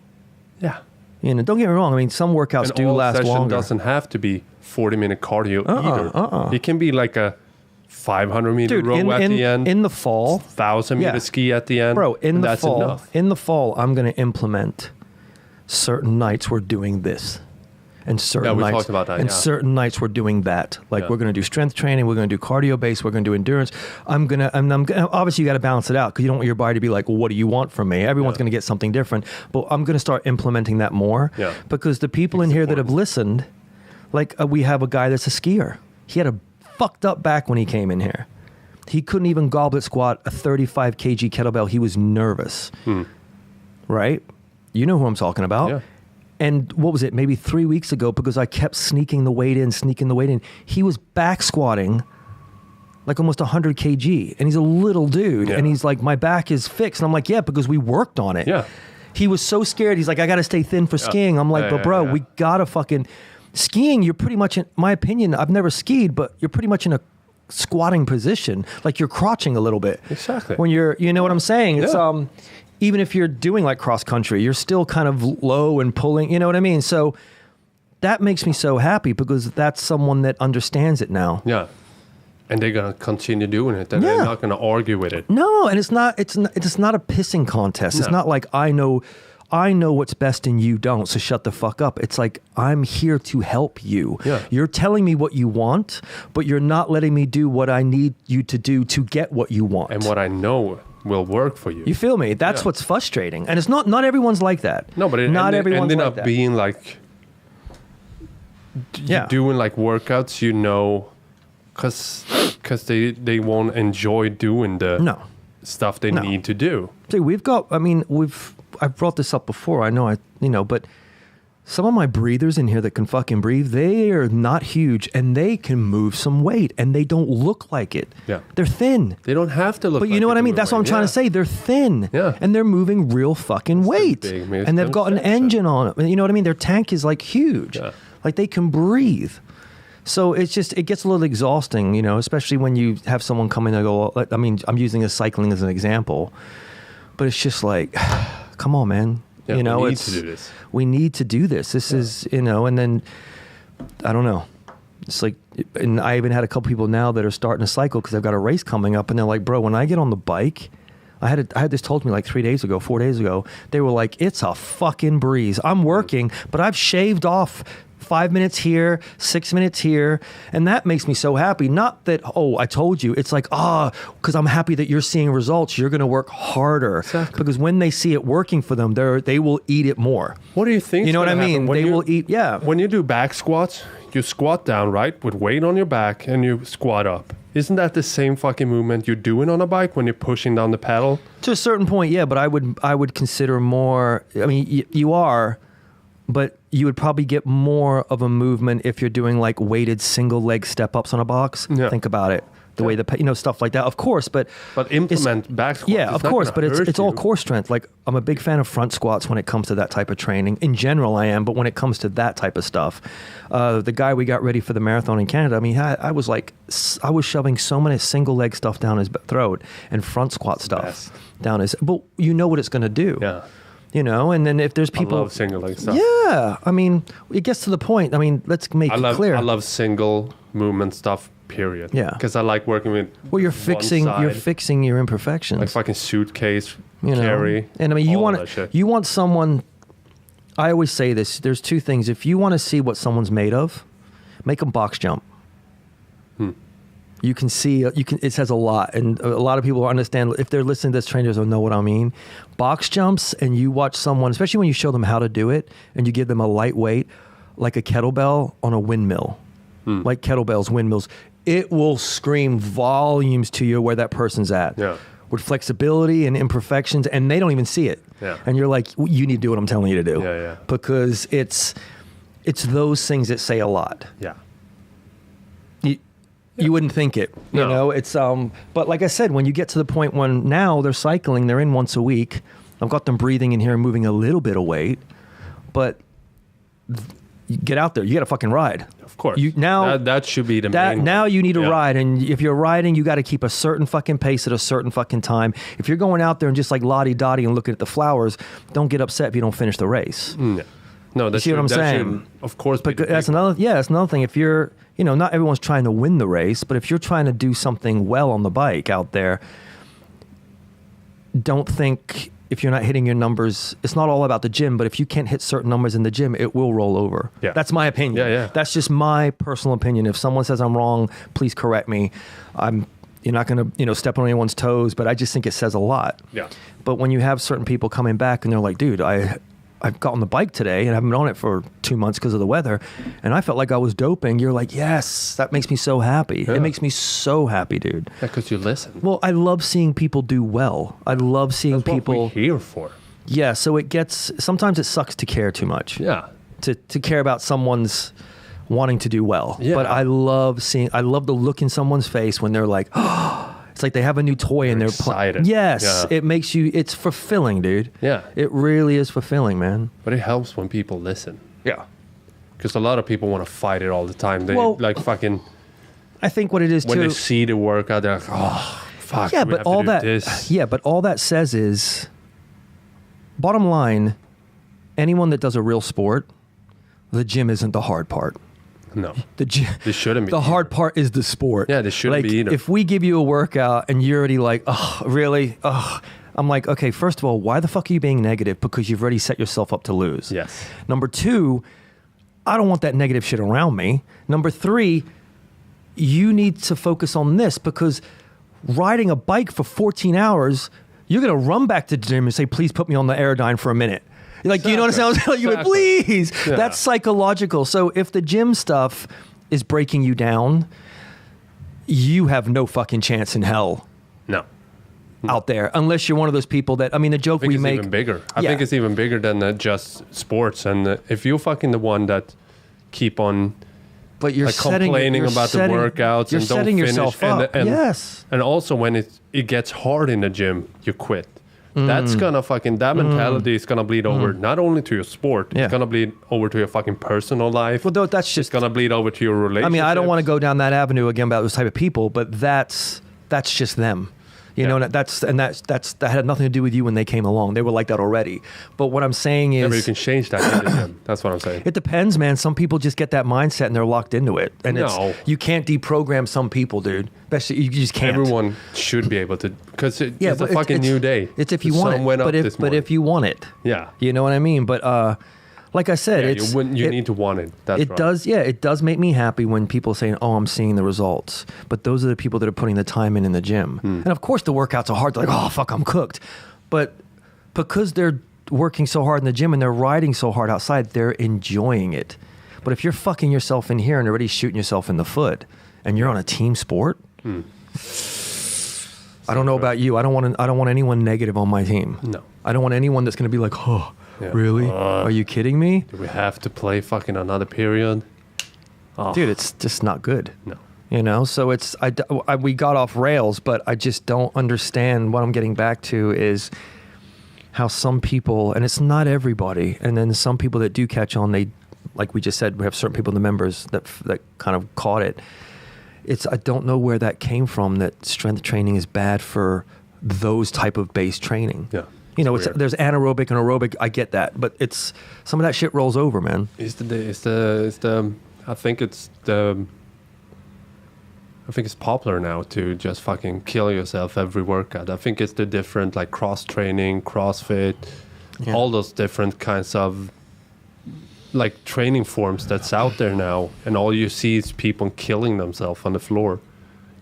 Yeah. You know, don't get me wrong. I mean, some workouts do last longer. Doesn't have to be 40-minute cardio either. It can be like a 500-meter row at the end. In the fall. 1,000-meter ski at the end. Bro, in the that's fall. Enough. In the fall, I'm going to implement certain nights we're doing this. And certain nights, talked about that, and certain nights we're doing that. Like we're going to do strength training, we're going to do cardio based, we're going to do endurance. I'm gonna obviously you got to balance it out because you don't want your body to be like, well, what do you want from me? Everyone's going to get something different. But I'm going to start implementing that more because the people in here that have listened, like we have a guy that's a skier. He had a fucked up back when he came in here. He couldn't even goblet squat a 35 kg kettlebell. He was nervous. Right? You know who I'm talking about. Yeah. And what was it, maybe 3 weeks ago, because I kept sneaking the weight in, he was back squatting like almost 100 kg. And he's a little dude. And he's like, my back is fixed. And I'm like, yeah, because we worked on it. Yeah. He was so scared. He's like, I got to stay thin for skiing. I'm like, but bro, we got to fucking... Skiing, you're pretty much, in my opinion, I've never skied, but you're pretty much in a squatting position. Like you're crouching a little bit. Exactly. When you're, you know what I'm saying? It's, even if you're doing like cross country, you're still kind of low and pulling, you know what I mean? So that makes me so happy because that's someone that understands it now. Yeah. And they're going to continue doing it. And they're not going to argue with it. No, and it's not a pissing contest. It's not like I know what's best and you don't, so shut the fuck up. It's like, I'm here to help you. Yeah. You're telling me what you want, but you're not letting me do what I need you to do to get what you want. And what I know will work for you. You feel me? That's what's frustrating. And it's not everyone's like that. No, but not everyone's ended like up that. being like doing like workouts, you know, because they won't enjoy doing the stuff they need to do. See, I've brought this up before. I know but some of my breathers in here that can fucking breathe, they are not huge and they can move some weight and they don't look like it. Yeah. They're thin. They don't have to look like it. But you know what I mean? That's what I'm trying to say. They're thin. Yeah. And they're moving real fucking weight. And they've got an engine on it. You know what I mean? Their tank is like huge. Yeah. Like they can breathe. So it gets a little exhausting, you know, especially when you have someone come in and go, I mean, I'm using cycling as an example, but it's just like, come on, man. Yeah, you know, we need to do this. We need to do this. This is, you know, and then, I don't know. It's like, and I even had a couple people now that are starting to cycle because they've got a race coming up and they're like, bro, when I get on the bike, I had this told me like 4 days ago, they were like, it's a fucking breeze. I'm working, but I've shaved off 5 minutes here, 6 minutes here. And that makes me so happy. Not that, I told you. It's like, because I'm happy that you're seeing results. You're going to work harder. Exactly. Because when they see it working for them, they will eat it more. What do you think? You know what I mean? They will eat, When you do back squats, you squat down, right? With weight on your back and you squat up. Isn't that the same fucking movement you're doing on a bike when you're pushing down the pedal? To a certain point, yeah. But I would consider more, I mean, you are, but you would probably get more of a movement if you're doing like weighted single leg step ups on a box. Yeah. Think about it. The way stuff like that, of course, but implement back squats. Yeah, of course, but it's all core strength. Like I'm a big fan of front squats when it comes to that type of training. In general, I am, but when it comes to that type of stuff, the guy we got ready for the marathon in Canada, I mean, I was shoving so many single leg stuff down his throat and front squat stuff down his. But you know what it's going to do. Yeah. You know, and then if there's people... I love single leg stuff. Yeah. I mean, it gets to the point. I mean, let's make it clear. I love single movement stuff, period. Yeah. Because I like working with you're fixing your imperfections. Like fucking suitcase, carry. And I mean, you want someone... I always say this. There's two things. If you want to see what someone's made of, make them box jump. You can see, it says a lot, and a lot of people understand, if they're listening to this, trainers will know what I mean. Box jumps, and you watch someone, especially when you show them how to do it, and you give them a lightweight, like a kettlebell on a windmill, like kettlebells, windmills, it will scream volumes to you where that person's at. Yeah. With flexibility and imperfections, and they don't even see it. Yeah. And you're like, you need to do what I'm telling you to do. Yeah, yeah. Because it's those things that say a lot. Yeah. You wouldn't think it, you know, it's, but like I said, when you get to the point when now they're cycling, they're in once a week. I've got them breathing in here and moving a little bit of weight, but you get out there. You got to fucking ride. Of course. That should be the main now one. you need to ride, and if you're riding, you got to keep a certain fucking pace at a certain fucking time. If you're going out there and just like lottie-dottie and looking at the flowers, don't get upset if you don't finish the race. No, you see what I'm saying? Of course. But that's another thing. If you're, not everyone's trying to win the race, but if you're trying to do something well on the bike out there, don't think if you're not hitting your numbers, it's not all about the gym, but if you can't hit certain numbers in the gym, it will roll over. Yeah. That's my opinion. Yeah. That's just my personal opinion. If someone says I'm wrong, please correct me. You're not going to, step on anyone's toes, but I just think it says a lot. Yeah. But when you have certain people coming back and they're like, dude, I've got on the bike today and I haven't been on it for 2 months because of the weather, and I felt like I was doping. You're like, yes, that makes me so happy. Yeah. It makes me so happy, dude. Yeah, because you listen. Well, I love seeing people do well. I love seeing That's people. what we're here for. Yeah, so sometimes it sucks to care too much. Yeah. To care about someone's wanting to do well. Yeah. But I love the look in someone's face when they're like, oh, it's like they have a new toy and they're excited. Yes, Yeah. it's fulfilling, dude. Yeah. It really is fulfilling, man. But it helps when people listen. Yeah. Because a lot of people want to fight it all the time. They fucking. I think what it is when too. they see the workout, they're like, oh, fuck. Yeah, we but have to all do that. this. Yeah, but all that says is, bottom line, anyone that does a real sport, the gym isn't the hard part. No. The gym. This shouldn't be. The hard part is the sport. Yeah, this shouldn't be either. If we give you a workout and you're already like, oh, really? Oh, I'm like, okay, first of all, why the fuck are you being negative? Because you've already set yourself up to lose. Yes. Number two, I don't want that negative shit around me. Number three, you need to focus on this, because riding a bike for 14 hours, you're going to run back to the gym and say, please put me on the Aerodyne for a minute. Like, do you know what I'm saying? You would, please. Yeah. That's psychological. So if the gym stuff is breaking you down, you have no fucking chance in hell. No. Out there, unless you're one of those people that, the joke we make. Even bigger. I think it's even bigger than just sports. And if you're fucking the one that keep on but you're complaining about the workouts you're and don't setting finish. yourself up. Yes. And also when it gets hard in the gym, you quit. That's gonna that mentality is gonna bleed over not only to your sport, it's gonna bleed over to your fucking personal life. Well, that's just gonna bleed over to your relationship. I don't want to go down that avenue again about those type of people, but that's just them. You know, that had nothing to do with you when they came along. They were like that already. But what I'm saying is, but you can change that in the gym. That's what I'm saying. It depends, man. Some people just get that mindset and they're locked into it. And you can't deprogram some people, dude. You just can't. Everyone should be able to, because it's a fucking new day. It's if you want it. But if you want it. Yeah. You know what I mean? But like I said, you need to want it. That's it does. Yeah, it does make me happy when people say, "Oh, I'm seeing the results." But those are the people that are putting the time in the gym. And of course, the workouts are hard. They're like, "Oh, fuck, I'm cooked." But because they're working so hard in the gym and they're riding so hard outside, they're enjoying it. But if you're fucking yourself in here and already shooting yourself in the foot, and you're on a team sport, I don't know about you. I don't want anyone negative on my team. No, I don't want anyone that's going to be like, "Oh." Yeah. Really? Are you kidding me? Do we have to play fucking another period? Oh. Dude, it's just not good. No. You know, so we got off rails, but I just don't understand. What I'm getting back to is how some people, and it's not everybody, and then some people that do catch on, they, like we just said, we have certain people in the members that kind of caught it. I don't know where that came from, that strength training is bad for those type of base training. Yeah. You know, there's anaerobic and aerobic. I get that, but some of that shit rolls over, man. I think it's popular now to just fucking kill yourself every workout. I think it's the different, like, cross training, CrossFit, all those different kinds of like training forms that's out there now, and all you see is people killing themselves on the floor.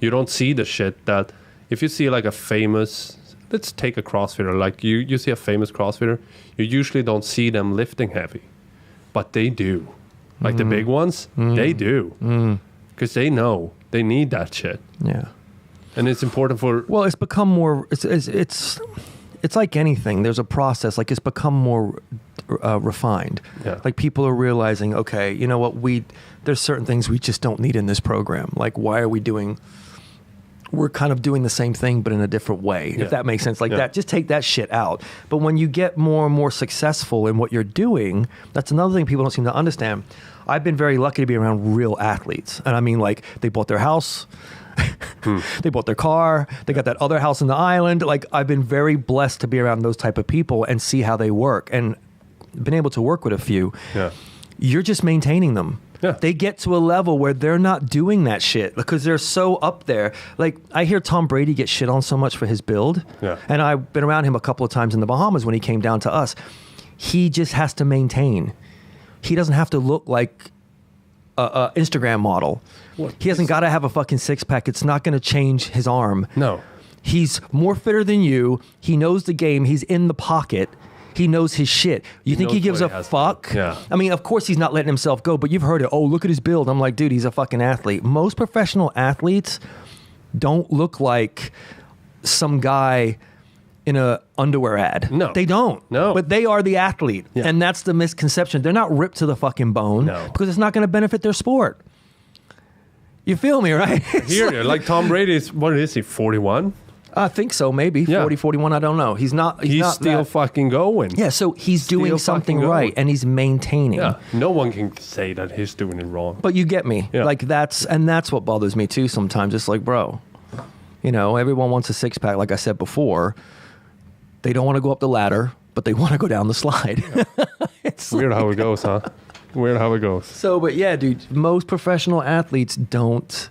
You don't see the shit that if you see like a famous. Let's take a CrossFitter. Like you see a famous CrossFitter, you usually don't see them lifting heavy, but they do. Like the big ones, they do, because they know they need that shit. Yeah, and it's important for. Well, it's become more. It's like anything. There's a process. Like it's become more refined. Yeah. Like people are realizing, okay, you know what? There's certain things we just don't need in this program. Like why are we doing we're kind of doing the same thing, but in a different way, if that makes sense. Like that, just take that shit out. But when you get more and more successful in what you're doing, that's another thing people don't seem to understand. I've been very lucky to be around real athletes. And I mean, like, they bought their house, they bought their car, they got that other house in the island. Like, I've been very blessed to be around those type of people and see how they work, and been able to work with a few. You're just maintaining them. They get to a level where they're not doing that shit because they're so up there. Like, I hear Tom Brady get shit on so much for his build. And I've been around him a couple of times in the Bahamas when he came down to us. He just has to maintain. He doesn't have to look like a Instagram model. He hasn't got to have a fucking six-pack. It's not going to change his arm. No. He's more fitter than you. He knows the game. He's in the pocket. He knows his shit. You think he gives a fuck? I mean, of course he's not letting himself go, but you've heard it. Oh, look at his build. I'm like, dude, he's a fucking athlete. Most professional athletes don't look like some guy in a underwear ad. No. They don't. No. But they are the athlete. And that's the misconception. They're not ripped to the fucking bone because it's not going to benefit their sport. You feel me, right? Here, like Tom Brady is, what is he, 41? I think so, maybe. 40, 41, I don't know. He's not still fucking going. Yeah, so he's doing something right, and he's maintaining. No one can say that he's doing it wrong. But you get me. Like, that's what bothers me too sometimes. It's like, bro, you know, everyone wants a six-pack, like I said before. They don't want to go up the ladder, but they want to go down the slide. It's weird how it goes, huh? Weird how it goes. So, but yeah, dude, most professional athletes don't,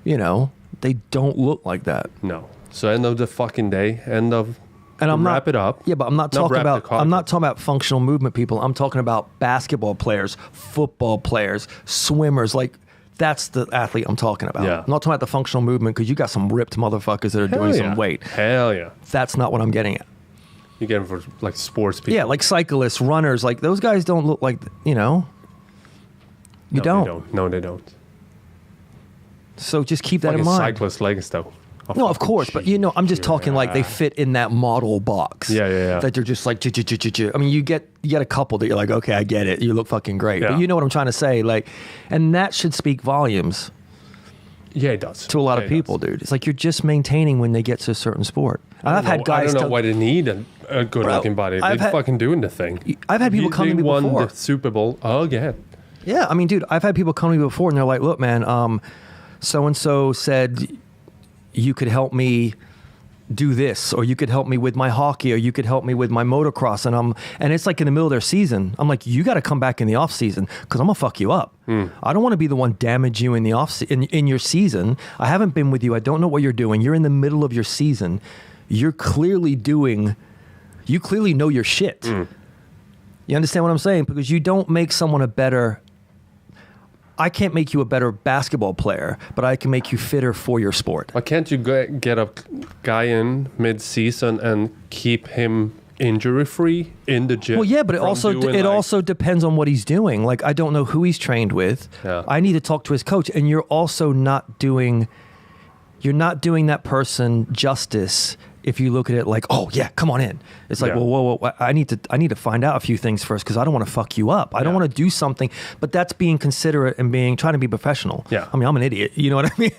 you know, they don't look like that. No. So end of the fucking day, wrap it up. Yeah, but I'm not talking about functional movement people. I'm talking about basketball players, football players, swimmers. Like, that's the athlete I'm talking about. I'm not talking about the functional movement because you got some ripped motherfuckers that are doing some weight. Hell yeah. That's not what I'm getting at. You get them for like sports people. Yeah, like cyclists, runners. Like, those guys don't look like, you know. You don't. They don't. No, they don't. So just keep that in mind. Cyclist legs, though. No, of course, but you know, I'm just talking like they fit in that model box. Yeah. That you're just like, I mean, you get a couple that you're like, okay, I get it. You look fucking great. But you know what I'm trying to say, like, and that should speak volumes. Yeah, it does. To a lot of people, dude. It's like you're just maintaining when they get to a certain sport. I've had guys. I don't know why they need a good-looking body. They're fucking doing the thing. I've had people come to me before. They won the Super Bowl again. Yeah, I mean, dude, I've had people come to me before, and they're like, look, man, so and so said you could help me do this, or you could help me with my hockey, or you could help me with my motocross, and it's like in the middle of their season. I'm like, you got to come back in the off season because I'm gonna fuck you up. I don't want to be the one damage you in the in your season. I haven't been with you. I don't know what you're doing. You're in the middle of your season. You clearly know your shit. You understand what I'm saying? Because you don't make someone a better. I can't make you a better basketball player, but I can make you fitter for your sport. Why can't you get a guy in mid-season and keep him injury-free in the gym? Well, yeah, but it also depends on what he's doing. Like, I don't know who he's trained with. I need to talk to his coach, and you're also not doing that person justice if you look at it like, oh yeah, come on in. It's like, whoa, I need to find out a few things first because I don't want to fuck you up. I don't want to do something, but that's being considerate and trying to be professional. I mean, I'm an idiot, you know what I mean?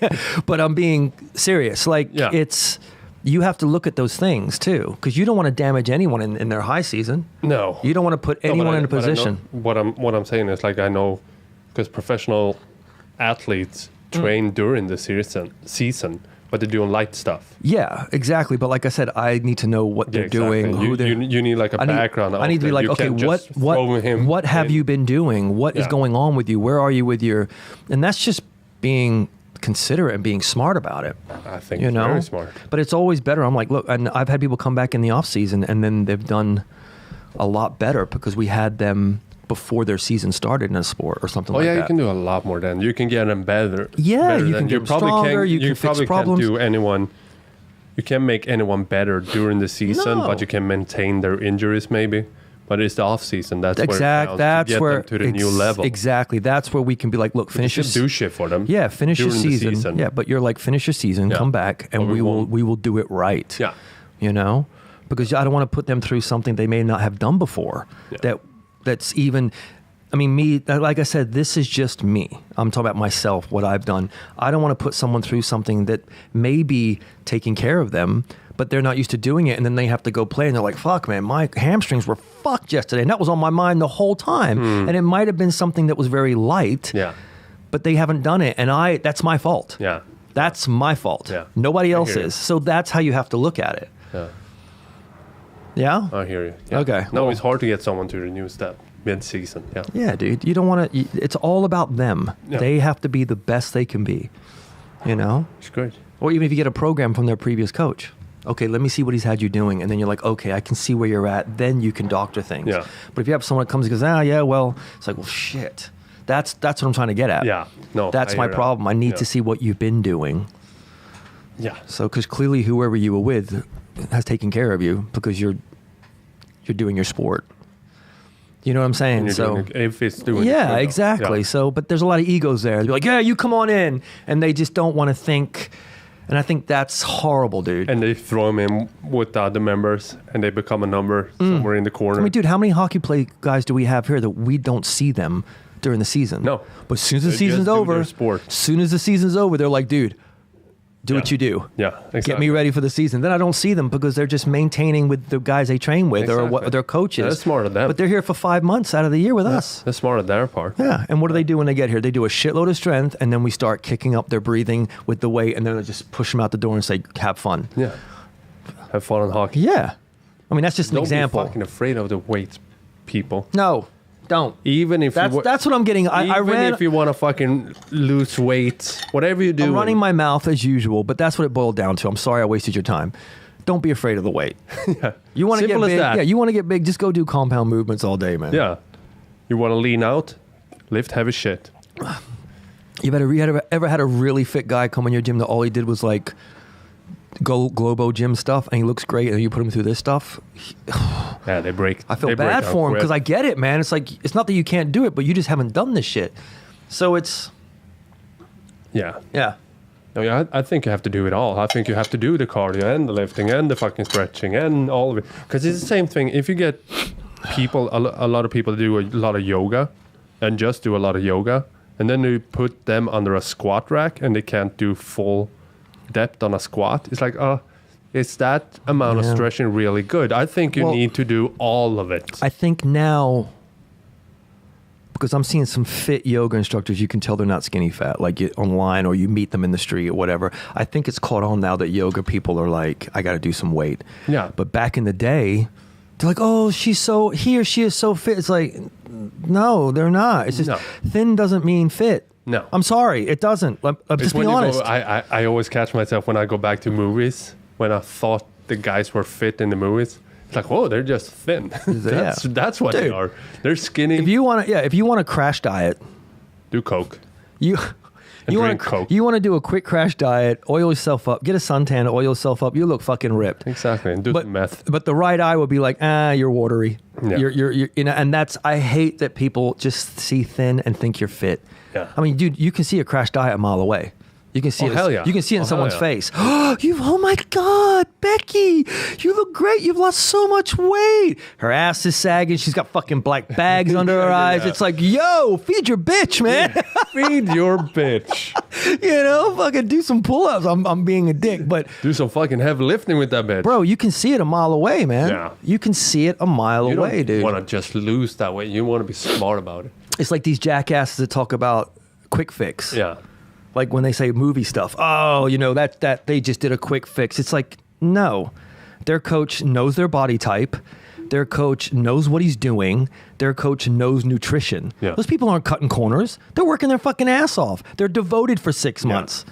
But I'm being serious. Like, you have to look at those things too, because you don't want to damage anyone in their high season. No, you don't want to put anyone in a position. What I'm saying is, like, I know because professional athletes train during the season. But they're doing light stuff. Yeah, exactly. But like I said, I need to know what they're doing. Who you need like a background. I need to be like, okay, what have you been doing? What is going on with you? Where are you with your? And that's just being considerate and being smart about it. I think it's very smart. But it's always better. I'm like, look, and I've had people come back in the off season and then they've done a lot better because we had them before their season started in a sport or something like that. Oh yeah, you can do a lot more then. You can get them better. Yeah, you can get them stronger, you can fix problems. You can't make anyone better during the season, but you can maintain their injuries maybe. But it's the off season. That's where them to the new level. Exactly. That's where we can be like, look, finish your do shit for them. Yeah, finish your season. Yeah, but you're like, finish your season, come back, and we will do it right. Yeah. You know? Because I don't want to put them through something they may not have done before. Yeah. That's even I mean, like I said, this is just me. I'm talking about myself, what I've done. I don't want to put someone through something that may be taking care of them, but they're not used to doing it, and then they have to go play, and they're like, fuck, man, my hamstrings were fucked yesterday, and that was on my mind the whole time. And it might have been something that was very light, but they haven't done it, and that's my fault. Yeah. That's my fault. Yeah. Nobody else is. So that's how you have to look at it. Yeah. Yeah? I hear you. Yeah. Okay. No, it's hard to get someone to renew step mid-season. Yeah. Yeah, dude. You don't want to... It's all about them. Yeah. They have to be the best they can be. You know? It's great. Or even if you get a program from their previous coach. Okay, let me see what he's had you doing. And then you're like, okay, I can see where you're at. Then you can doctor things. Yeah. But if you have someone that comes and goes, yeah, well... It's like, well, shit. That's what I'm trying to get at. Yeah. No, That's my problem. I need to see what you've been doing. Yeah. So, because clearly whoever you were with has taken care of you because you're doing your sport. You know what I'm saying? So if it's doing yeah, exactly. Yeah. So, but there's a lot of egos there. They're like, yeah, you come on in, and they just don't want to think. And I think that's horrible, dude. And they throw them in with the other members, and they become a number somewhere in the corner. I mean, dude, how many hockey play guys do we have here that we don't see them during the season? No. But as soon as the season's over, they're like, dude, do what you do. Yeah, exactly. Get me ready for the season. Then I don't see them because they're just maintaining with the guys they train with or their coaches. Yeah, that's smart of them. But they're here for 5 months out of the year with us. That's smart of their part. Yeah. And what do they do when they get here? They do a shitload of strength, and then we start kicking up their breathing with the weight, and then they just push them out the door and say, have fun. Yeah. Have fun in hockey. Yeah. I mean, that's just an example. Don't be fucking afraid of the weight, people. No. Don't. Even if that's what I'm getting. Even if you want to fucking lose weight, whatever you do. I'm running my mouth as usual, but that's what it boiled down to. I'm sorry I wasted your time. Don't be afraid of the weight. Yeah. You want to get big. That. Yeah, you want to get big. Just go do compound movements all day, man. Yeah. You want to lean out, lift heavy shit. You ever had a really fit guy come in your gym that all he did was like Globo gym stuff, and he looks great, and you put him through this stuff? Yeah, they break. I feel bad for him because I get it, man. It's like, it's not that you can't do it, but you just haven't done this shit. So it's... Yeah. Yeah. I mean, I think you have to do it all. I think you have to do the cardio and the lifting and the fucking stretching and all of it. Because it's the same thing. If you get people, a lot of people do a lot of yoga and just do a lot of yoga, and then you put them under a squat rack and they can't do full depth on a squat. It's like, is that amount of stretching really good? I think you need to do all of it. I think now, because I'm seeing some fit yoga instructors, you can tell they're not skinny fat, like online or you meet them in the street or whatever. I think it's caught on now that yoga people are like, I got to do some weight. Yeah. But back in the day, they're like, oh, he or she is so fit. It's like, no, they're not. It's just thin doesn't mean fit. No. I'm sorry, it doesn't. Just be honest. I always catch myself when I go back to movies, when I thought the guys were fit in the movies. It's like, whoa, they're just thin. That's what they are. They're skinny. If you want to crash diet, do coke. You drink coke. You want to do a quick crash diet, oil yourself up, get a suntan, oil yourself up. You look fucking ripped. Exactly, and do some meth. But the right eye will be like, you're watery. Yeah. You're and that's, I hate that people just see thin and think you're fit. Yeah. I mean, dude, you can see a crash diet a mile away. You can see it. You can see it in someone's face. Oh my God, Becky, you look great. You've lost so much weight. Her ass is sagging. She's got fucking black bags under her eyes. Yeah. It's like, yo, feed your bitch, man. Feed your bitch. Fucking do some pull-ups. I'm being a dick, but do some fucking heavy lifting with that bitch. Bro, you can see it a mile away, man. Yeah. You can see it a mile away, dude. You don't want to just lose that weight. You want to be smart about it. It's like these jackasses that talk about quick fix. Yeah. Like when they say movie stuff, that they just did a quick fix. It's like, no. Their coach knows their body type. Their coach knows what he's doing. Their coach knows nutrition. Yeah. Those people aren't cutting corners. They're working their fucking ass off. They're devoted for 6 months.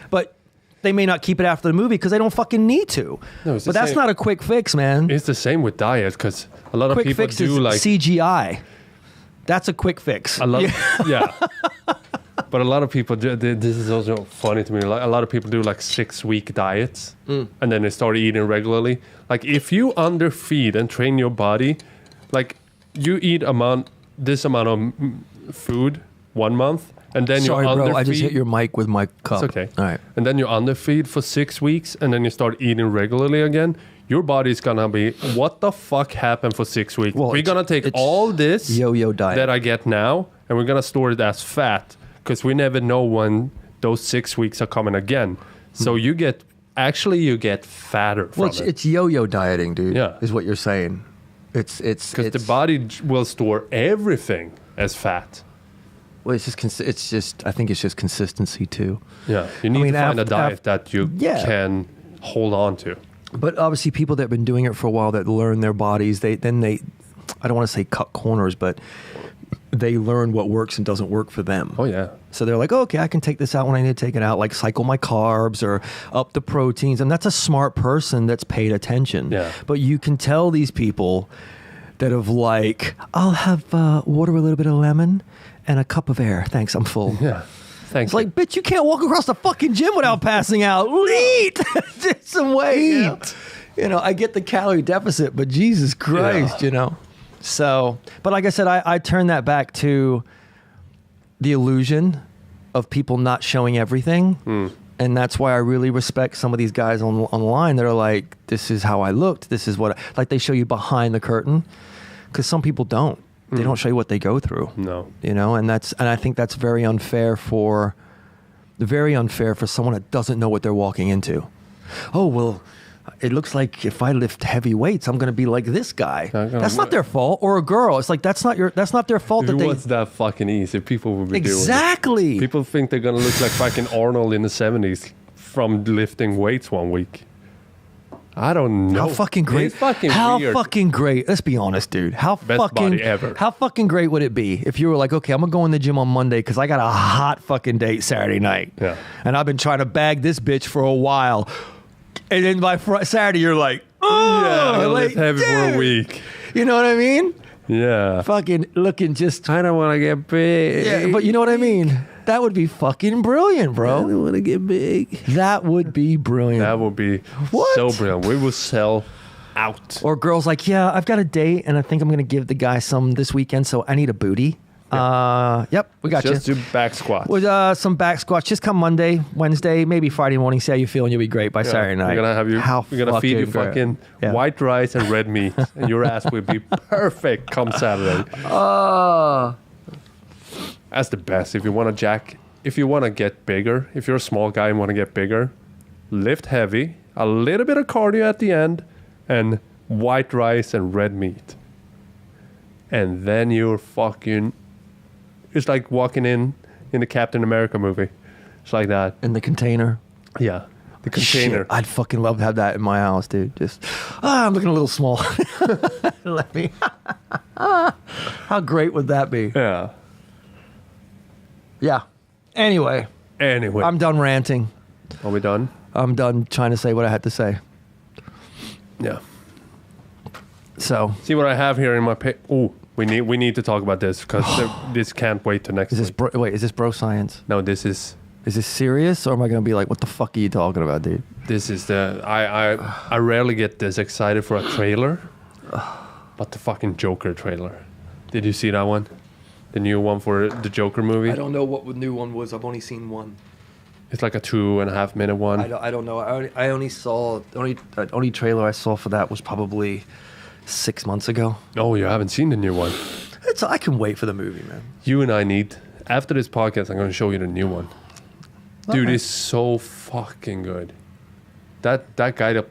But they may not keep it after the movie because they don't fucking need to. No, but that's not a quick fix, man. It's the same with diet because a lot of people fix do is like CGI. That's a quick fix. Yeah. But a lot of people, this is also funny to me, like, a lot of people do like 6-week diets and then they start eating regularly. Like if you underfeed and train your body, like you eat this amount of food 1 month and then you underfeed. Sorry, bro, I just hit your mic with my cup. It's okay. All right. And then you underfeed for 6 weeks and then you start eating regularly again. your body's gonna be, what the fuck happened for 6 weeks? Well, we're gonna take it's all this yo-yo diet that I get now, and we're gonna store it as fat, because we never know when those 6 weeks are coming again. So you get fatter from it. It's yo-yo dieting, dude. Yeah. Is what you're saying. It's because the body will store everything as fat. Well, it's just I think it's just consistency too. Yeah, you need to find a diet that you can hold on to. But obviously, people that have been doing it for a while, that learn their bodies, they I don't want to say cut corners, but they learn what works and doesn't work for them. Oh yeah. So they're like, oh, okay, I can take this out when I need to take it out, like cycle my carbs or up the proteins. And that's a smart person that's paid attention. Yeah. But you can tell these people that have like, I'll have water with a little bit of lemon and a cup of air. Thanks, I'm full. Yeah. Thanks. It's like, bitch, you can't walk across the fucking gym without passing out. Eat some weight. You know, I get the calorie deficit, but Jesus Christ, you know. So, but like I said, I turn that back to the illusion of people not showing everything. And that's why I really respect some of these guys online that are like, this is how I looked. This is what, like they show you behind the curtain. Because some people don't. They don't show you what they go through. No. You know, and I think that's very unfair for someone that doesn't know what they're walking into. Oh, well, it looks like if I lift heavy weights, I'm going to be like this guy. That's not their fault. Or a girl. It's like, that's not their fault. If it was that fucking easy, people would be doing it. Exactly. People think they're going to look like fucking Arnold in the 70s from lifting weights one week. I don't know. How fucking great. It's fucking how weird. fucking great. Let's be honest, dude. Best body ever. How fucking great would it be if you were like, okay, I'm going to go in the gym on Monday because I got a hot fucking date Saturday night. Yeah. And I've been trying to bag this bitch for a while. And then by Saturday, you're like, oh, yeah, I'm like, lift heavy for a week. You know what I mean? Yeah. Fucking looking just. I don't want to get big. Yeah, but you know what I mean? That would be fucking brilliant, bro. I don't want to get big. That would be brilliant. That would be so brilliant. We will sell out. Or girls like, yeah, I've got a date and I think I'm going to give the guy some this weekend, so I need a booty. Yep, we got Just you. do back squats. With some back squats. Just come Monday, Wednesday, maybe Friday morning. See how you feel, and you'll be great by Saturday night. We're gonna have you. We're gonna feed you fucking white rice and red meat, and your ass will be perfect come Saturday. That's the best. If you want to get bigger, if you're a small guy and want to get bigger, lift heavy, a little bit of cardio at the end, and white rice and red meat, and then you're fucking. It's like walking in the Captain America movie. It's like that. In the container. Yeah. The container. Shit, I'd fucking love to have that in my house, dude. Just, I'm looking a little small. Let me. How great would that be? Yeah. Yeah. Anyway. I'm done ranting. Are we done? I'm done trying to say what I had to say. Yeah. So. See what I have here in my Oh, we need to talk about this because this can't wait till next week. Is this bro science? No, this is. Is this serious, or am I going to be like, what the fuck are you talking about, dude? This is I rarely get this excited for a trailer, but the fucking Joker trailer. Did you see that one? The new one for the Joker movie? I don't know what the new one was. I've only seen one. It's like a 2.5 minute one. I don't know. I only saw the only trailer I saw for that was probably 6 months ago. Oh, you haven't seen the new one? I can wait for the movie, man. You and I need, after this podcast, I'm going to show you the new one. Dude, it's so fucking good. That guy that,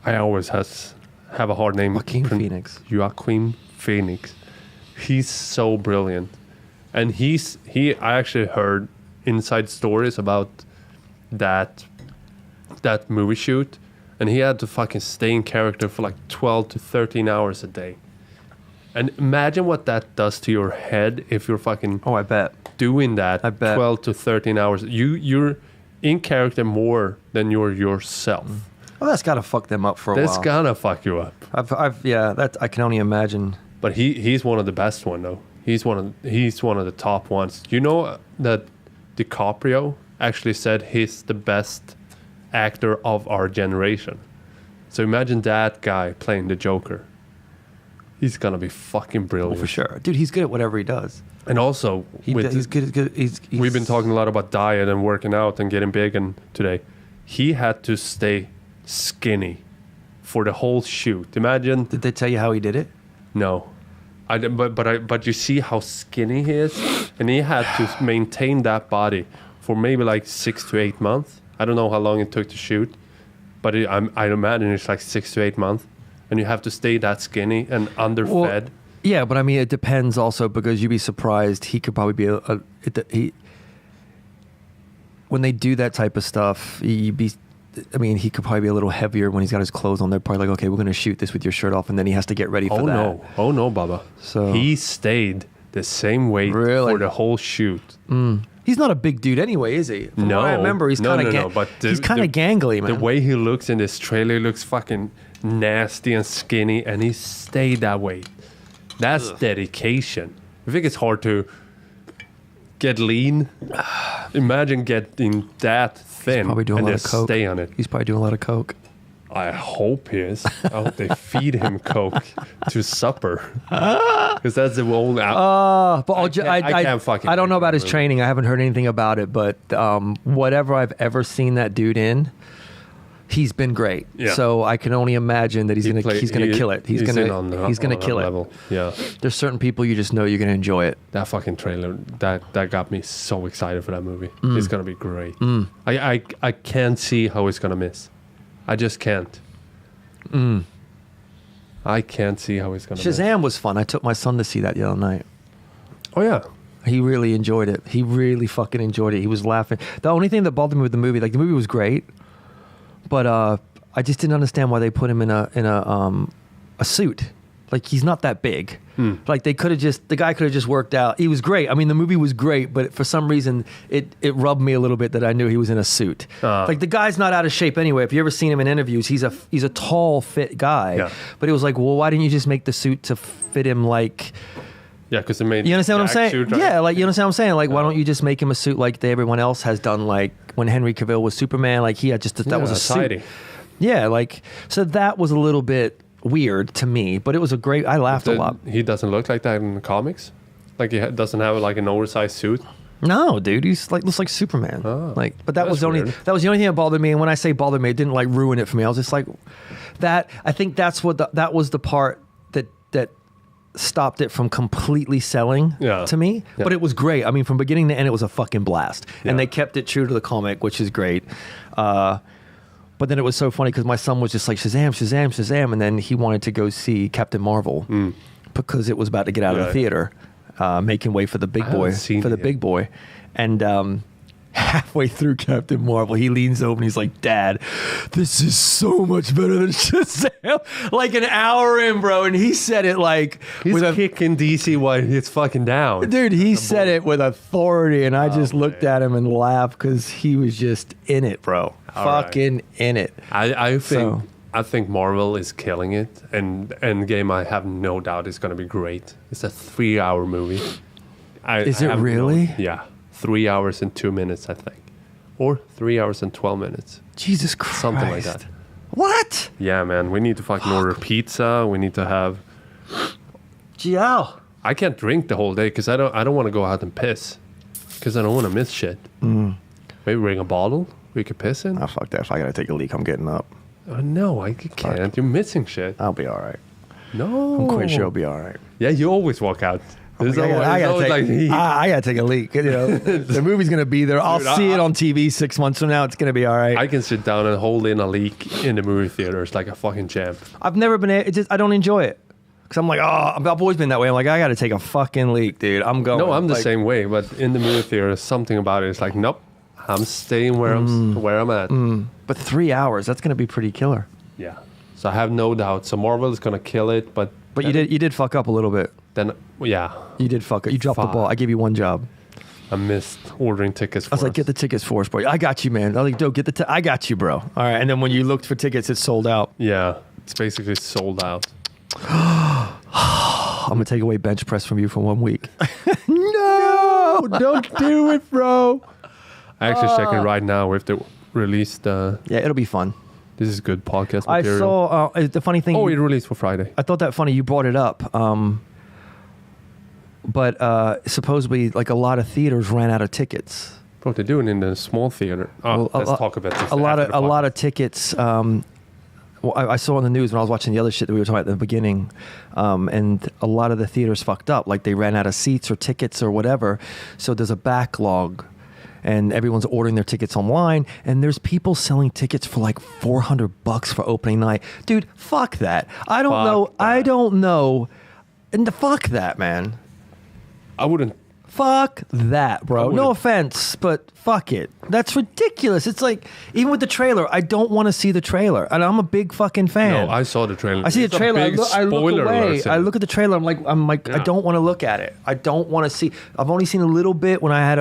I always have a hard name. Joaquin Phoenix. Joaquin Phoenix. He's so brilliant. And I actually heard inside stories about that movie shoot, and he had to fucking stay in character for like 12 to 13 hours a day. And imagine what that does to your head if you're fucking I bet doing that. I bet 12 to 13 hours. You're in character more than you're yourself. Well, that's got to fuck them up for a while. That's gonna fuck you up. I can only imagine. But he's one of the best one though. He's one of the top ones. You know that DiCaprio actually said he's the best actor of our generation. So imagine that guy playing the Joker. He's gonna be fucking brilliant. Oh, for sure, dude. He's good at whatever he does. And also, he's good. We've been talking a lot about diet and working out and getting big. And today, he had to stay skinny for the whole shoot. Imagine. Did they tell you how he did it? No. But you see how skinny he is, and he had to maintain that body for maybe like 6 to 8 months. I don't know how long it took to shoot, but I imagine it's like 6 to 8 months, and you have to stay that skinny and underfed. Well, yeah, but I mean, it depends also, because you'd be surprised. He could probably be when they do that type of stuff, he could probably be a little heavier when he's got his clothes on. They're probably like, okay, we're going to shoot this with your shirt off, and then he has to get ready for that. Oh no, Baba. So he stayed the same weight for the whole shoot. He's not a big dude anyway, is he? From what I remember, he's kind of but he's kind of gangly, man. The way he looks in this trailer looks fucking nasty and skinny, and he stayed that way. That's dedication. I think it's hard to get lean. Imagine getting that thin probably doing and a lot of just coke. stay on it. He's probably doing a lot of coke. I hope he is. I hope they feed him coke to supper, because that's the only. But I can't fucking. I don't know about his movie. training. I haven't heard anything about it, but whatever I've ever seen that dude in, he's been great. Yeah. So I can only imagine that he's gonna kill it. He's gonna kill it. Level. Yeah. There's certain people you just know you're gonna enjoy it. That fucking trailer that got me so excited for that movie. It's gonna be great. I can't see how it's gonna miss. I just can't. I can't see how it's gonna miss. Shazam was fun. I took my son to see that the other night. Oh yeah. He really enjoyed it. He really fucking enjoyed it. He was laughing. The only thing that bothered me with the movie, like the movie was great, but I just didn't understand why they put him in a suit. Like, he's not that big. Like, the guy could have just worked out. He was great. I mean, the movie was great, but for some reason, it rubbed me a little bit that I knew he was in a suit. Like, the guy's not out of shape anyway. If you ever seen him in interviews, he's a tall, fit guy. Yeah. But it was like, well, why didn't you just make the suit to fit him like... Yeah, because they made. You understand what I'm saying? Suit, right? Yeah, like, you understand what I'm saying? Like, why don't you just make him a suit like everyone else has done? Like when Henry Cavill was Superman, like he had that was a suit. Yeah, like, so that was a little bit weird to me, but it was a great. I laughed a lot. He doesn't look like that in the comics. Like doesn't have like an oversized suit. No, dude, he's like looks like Superman. Like, but that was the only thing that bothered me. And when I say bothered me, it didn't like ruin it for me. I was just like, that. I think that was the part that stopped it from completely selling to me. Yeah. But it was great. I mean, from beginning to end, it was a fucking blast. Yeah. And they kept it true to the comic, which is great. But then it was so funny because my son was just like, Shazam, Shazam, Shazam. And then he wanted to go see Captain Marvel because it was about to get out of the theater, making way for the big boy. And halfway through Captain Marvel, he leans over and he's like, Dad, this is so much better than Shazam. Like an hour in, bro. And he said it like... He's kicking DC while he's fucking down. Dude, he said it with authority. And I just looked at him and laughed because he was just in it, bro. Fucking in it. I think Marvel is killing it. And Endgame, I have no doubt, is going to be great. It's a 3-hour movie. Is it really? Yeah. 3 hours and 2 minutes, I think. Or 3 hours and 12 minutes. Jesus Christ. Something like that. What? Yeah, man. We need to fucking order pizza. We need to have... Gio. I can't drink the whole day because I don't want to go out and piss. Because I don't want to miss shit. Maybe bring a bottle we could piss in. Oh, fuck that. If I gotta take a leak, I'm getting up. No, I can't. You're missing shit. I'll be all right. No. I'm quite sure I'll be all right. Yeah, you always walk out. I gotta take a leak. You know, the movie's gonna be there. I'll see it on TV 6 months from now. It's gonna be all right. I can sit down and hold in a leak in the movie theater. It's like a fucking champ. I've never been. I don't enjoy it because I'm like, I've always been that way. I'm like, I gotta take a fucking leak, dude. I'm going. No, I'm the same way. But in the movie theater, something about it is like, nope, I'm staying where I'm at. But 3 hours, that's gonna be pretty killer. Yeah. So I have no doubt. So Marvel is gonna kill it, but you did fuck up a little bit. Then yeah, you did fuck up. You dropped the ball. I gave you one job. I missed ordering tickets. I was like, get the tickets for us, bro. I got you, man. I was like, Joe, I got you, bro. All right. And then when you looked for tickets, it sold out. Yeah, it's basically sold out. I'm gonna take away bench press from you for 1 week. No, don't do it, bro. I actually checking right now if they released. Yeah, it'll be fun. This is good podcast material. I saw the funny thing. Oh, it released for Friday. I thought that funny. You brought it up. But supposedly, like a lot of theaters ran out of tickets. What they're doing in the small theater. Let's talk about this. A lot of tickets well, I saw on the news when I was watching the other shit that we were talking about at the beginning, and a lot of the theaters fucked up. Like they ran out of seats or tickets or whatever. So there's a backlog, and everyone's ordering their tickets online. And there's people selling tickets for like $400 for opening night. Dude, fuck that. I don't know. I don't know. And fuck that, man. I wouldn't. Fuck that, bro. No offense, but fuck it. That's ridiculous. It's like, even with the trailer, I don't want to see the trailer. And I'm a big fucking fan. No, I saw the trailer. I see the trailer. I look away. Alert. I look at the trailer. I'm like, Yeah. I don't want to look at it. I don't want to see. I've only seen a little bit when I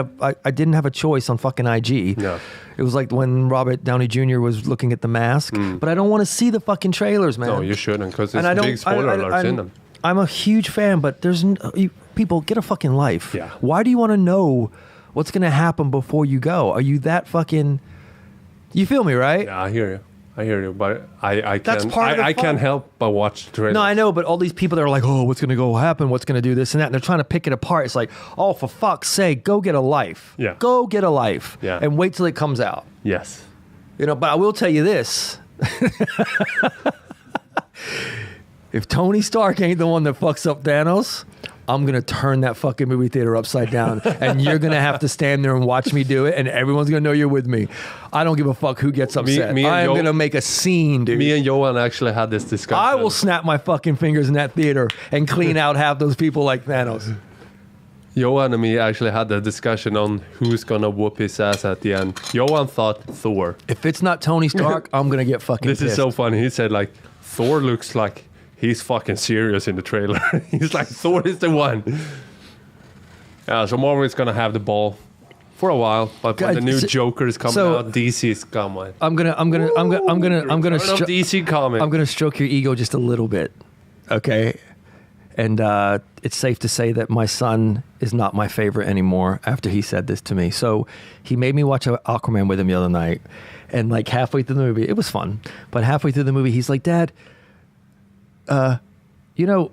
didn't have a choice on fucking IG. No. It was like when Robert Downey Jr. was looking at The Mask. But I don't want to see the fucking trailers, man. No, you shouldn't, because there's big spoiler alerts in them. I'm a huge fan, but there's people, get a fucking life. Yeah. Why do you want to know what's going to happen before you go? Are you that fucking... You feel me, right? Yeah, I hear you, but I That's can't. part of the I fun. can't help but watch the trailer. No, I know, but all these people that are like, oh, what's going to go happen? What's going to do this and that? And they're trying to pick it apart. It's like, oh, for fuck's sake, go get a life. Yeah. Go get a life. Yeah. And wait till it comes out. Yes. You know, but I will tell you this. If Tony Stark ain't the one that fucks up Thanos, I'm going to turn that fucking movie theater upside down. And you're going to have to stand there and watch me do it. And everyone's going to know you're with me. I don't give a fuck who gets upset. I am going to make a scene, dude. Me and Johan actually had this discussion. I will snap my fucking fingers in that theater and clean out half those people like Thanos. Johan and me actually had the discussion on who's going to whoop his ass at the end. Johan thought Thor. If it's not Tony Stark, I'm going to get fucking This pissed. is so funny. He said, like, Thor looks like he's fucking serious in the trailer. He's like, Thor is the one. Yeah, so Marvel is going to have the ball for a while, but when the new Joker is coming out, DC's coming. I'm gonna DC comic. I'm gonna stroke your ego just a little bit, okay? And it's safe to say that my son is not my favorite anymore after he said this to me. So he made me watch Aquaman with him the other night, and like halfway through the movie, it was fun, but halfway through the movie, he's like, Dad, you know,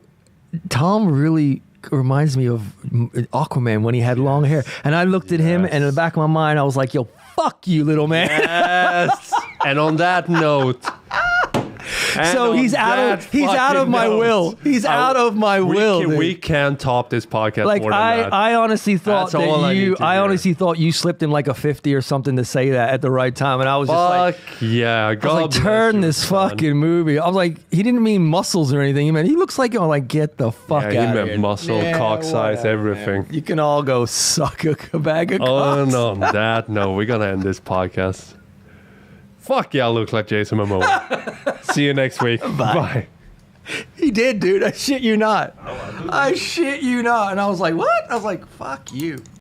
Tom really reminds me of Aquaman when he had long hair. And I looked at him, and in the back of my mind, I was like, yo, fuck you, little man. Yes. And on that note... So he's out of my will. He's out of my will. We can't top this podcast like more than that. I honestly thought That's all that I honestly thought you slipped him like a 50 or something to say that at the right time, and I was just like, yeah, I was like, turn this fucking movie. I was like, he didn't mean muscles or anything. He meant he looks like, like, get the fuck out of here. He meant muscle, cock size, everything. Man. You can all go suck a bag of cocks. No, on that no, we're gonna end this podcast. Fuck yeah, I look like Jason Momoa. See you next week. Bye. He did, dude. I shit you not. I shit you not. And I was like, what? I was like, fuck you.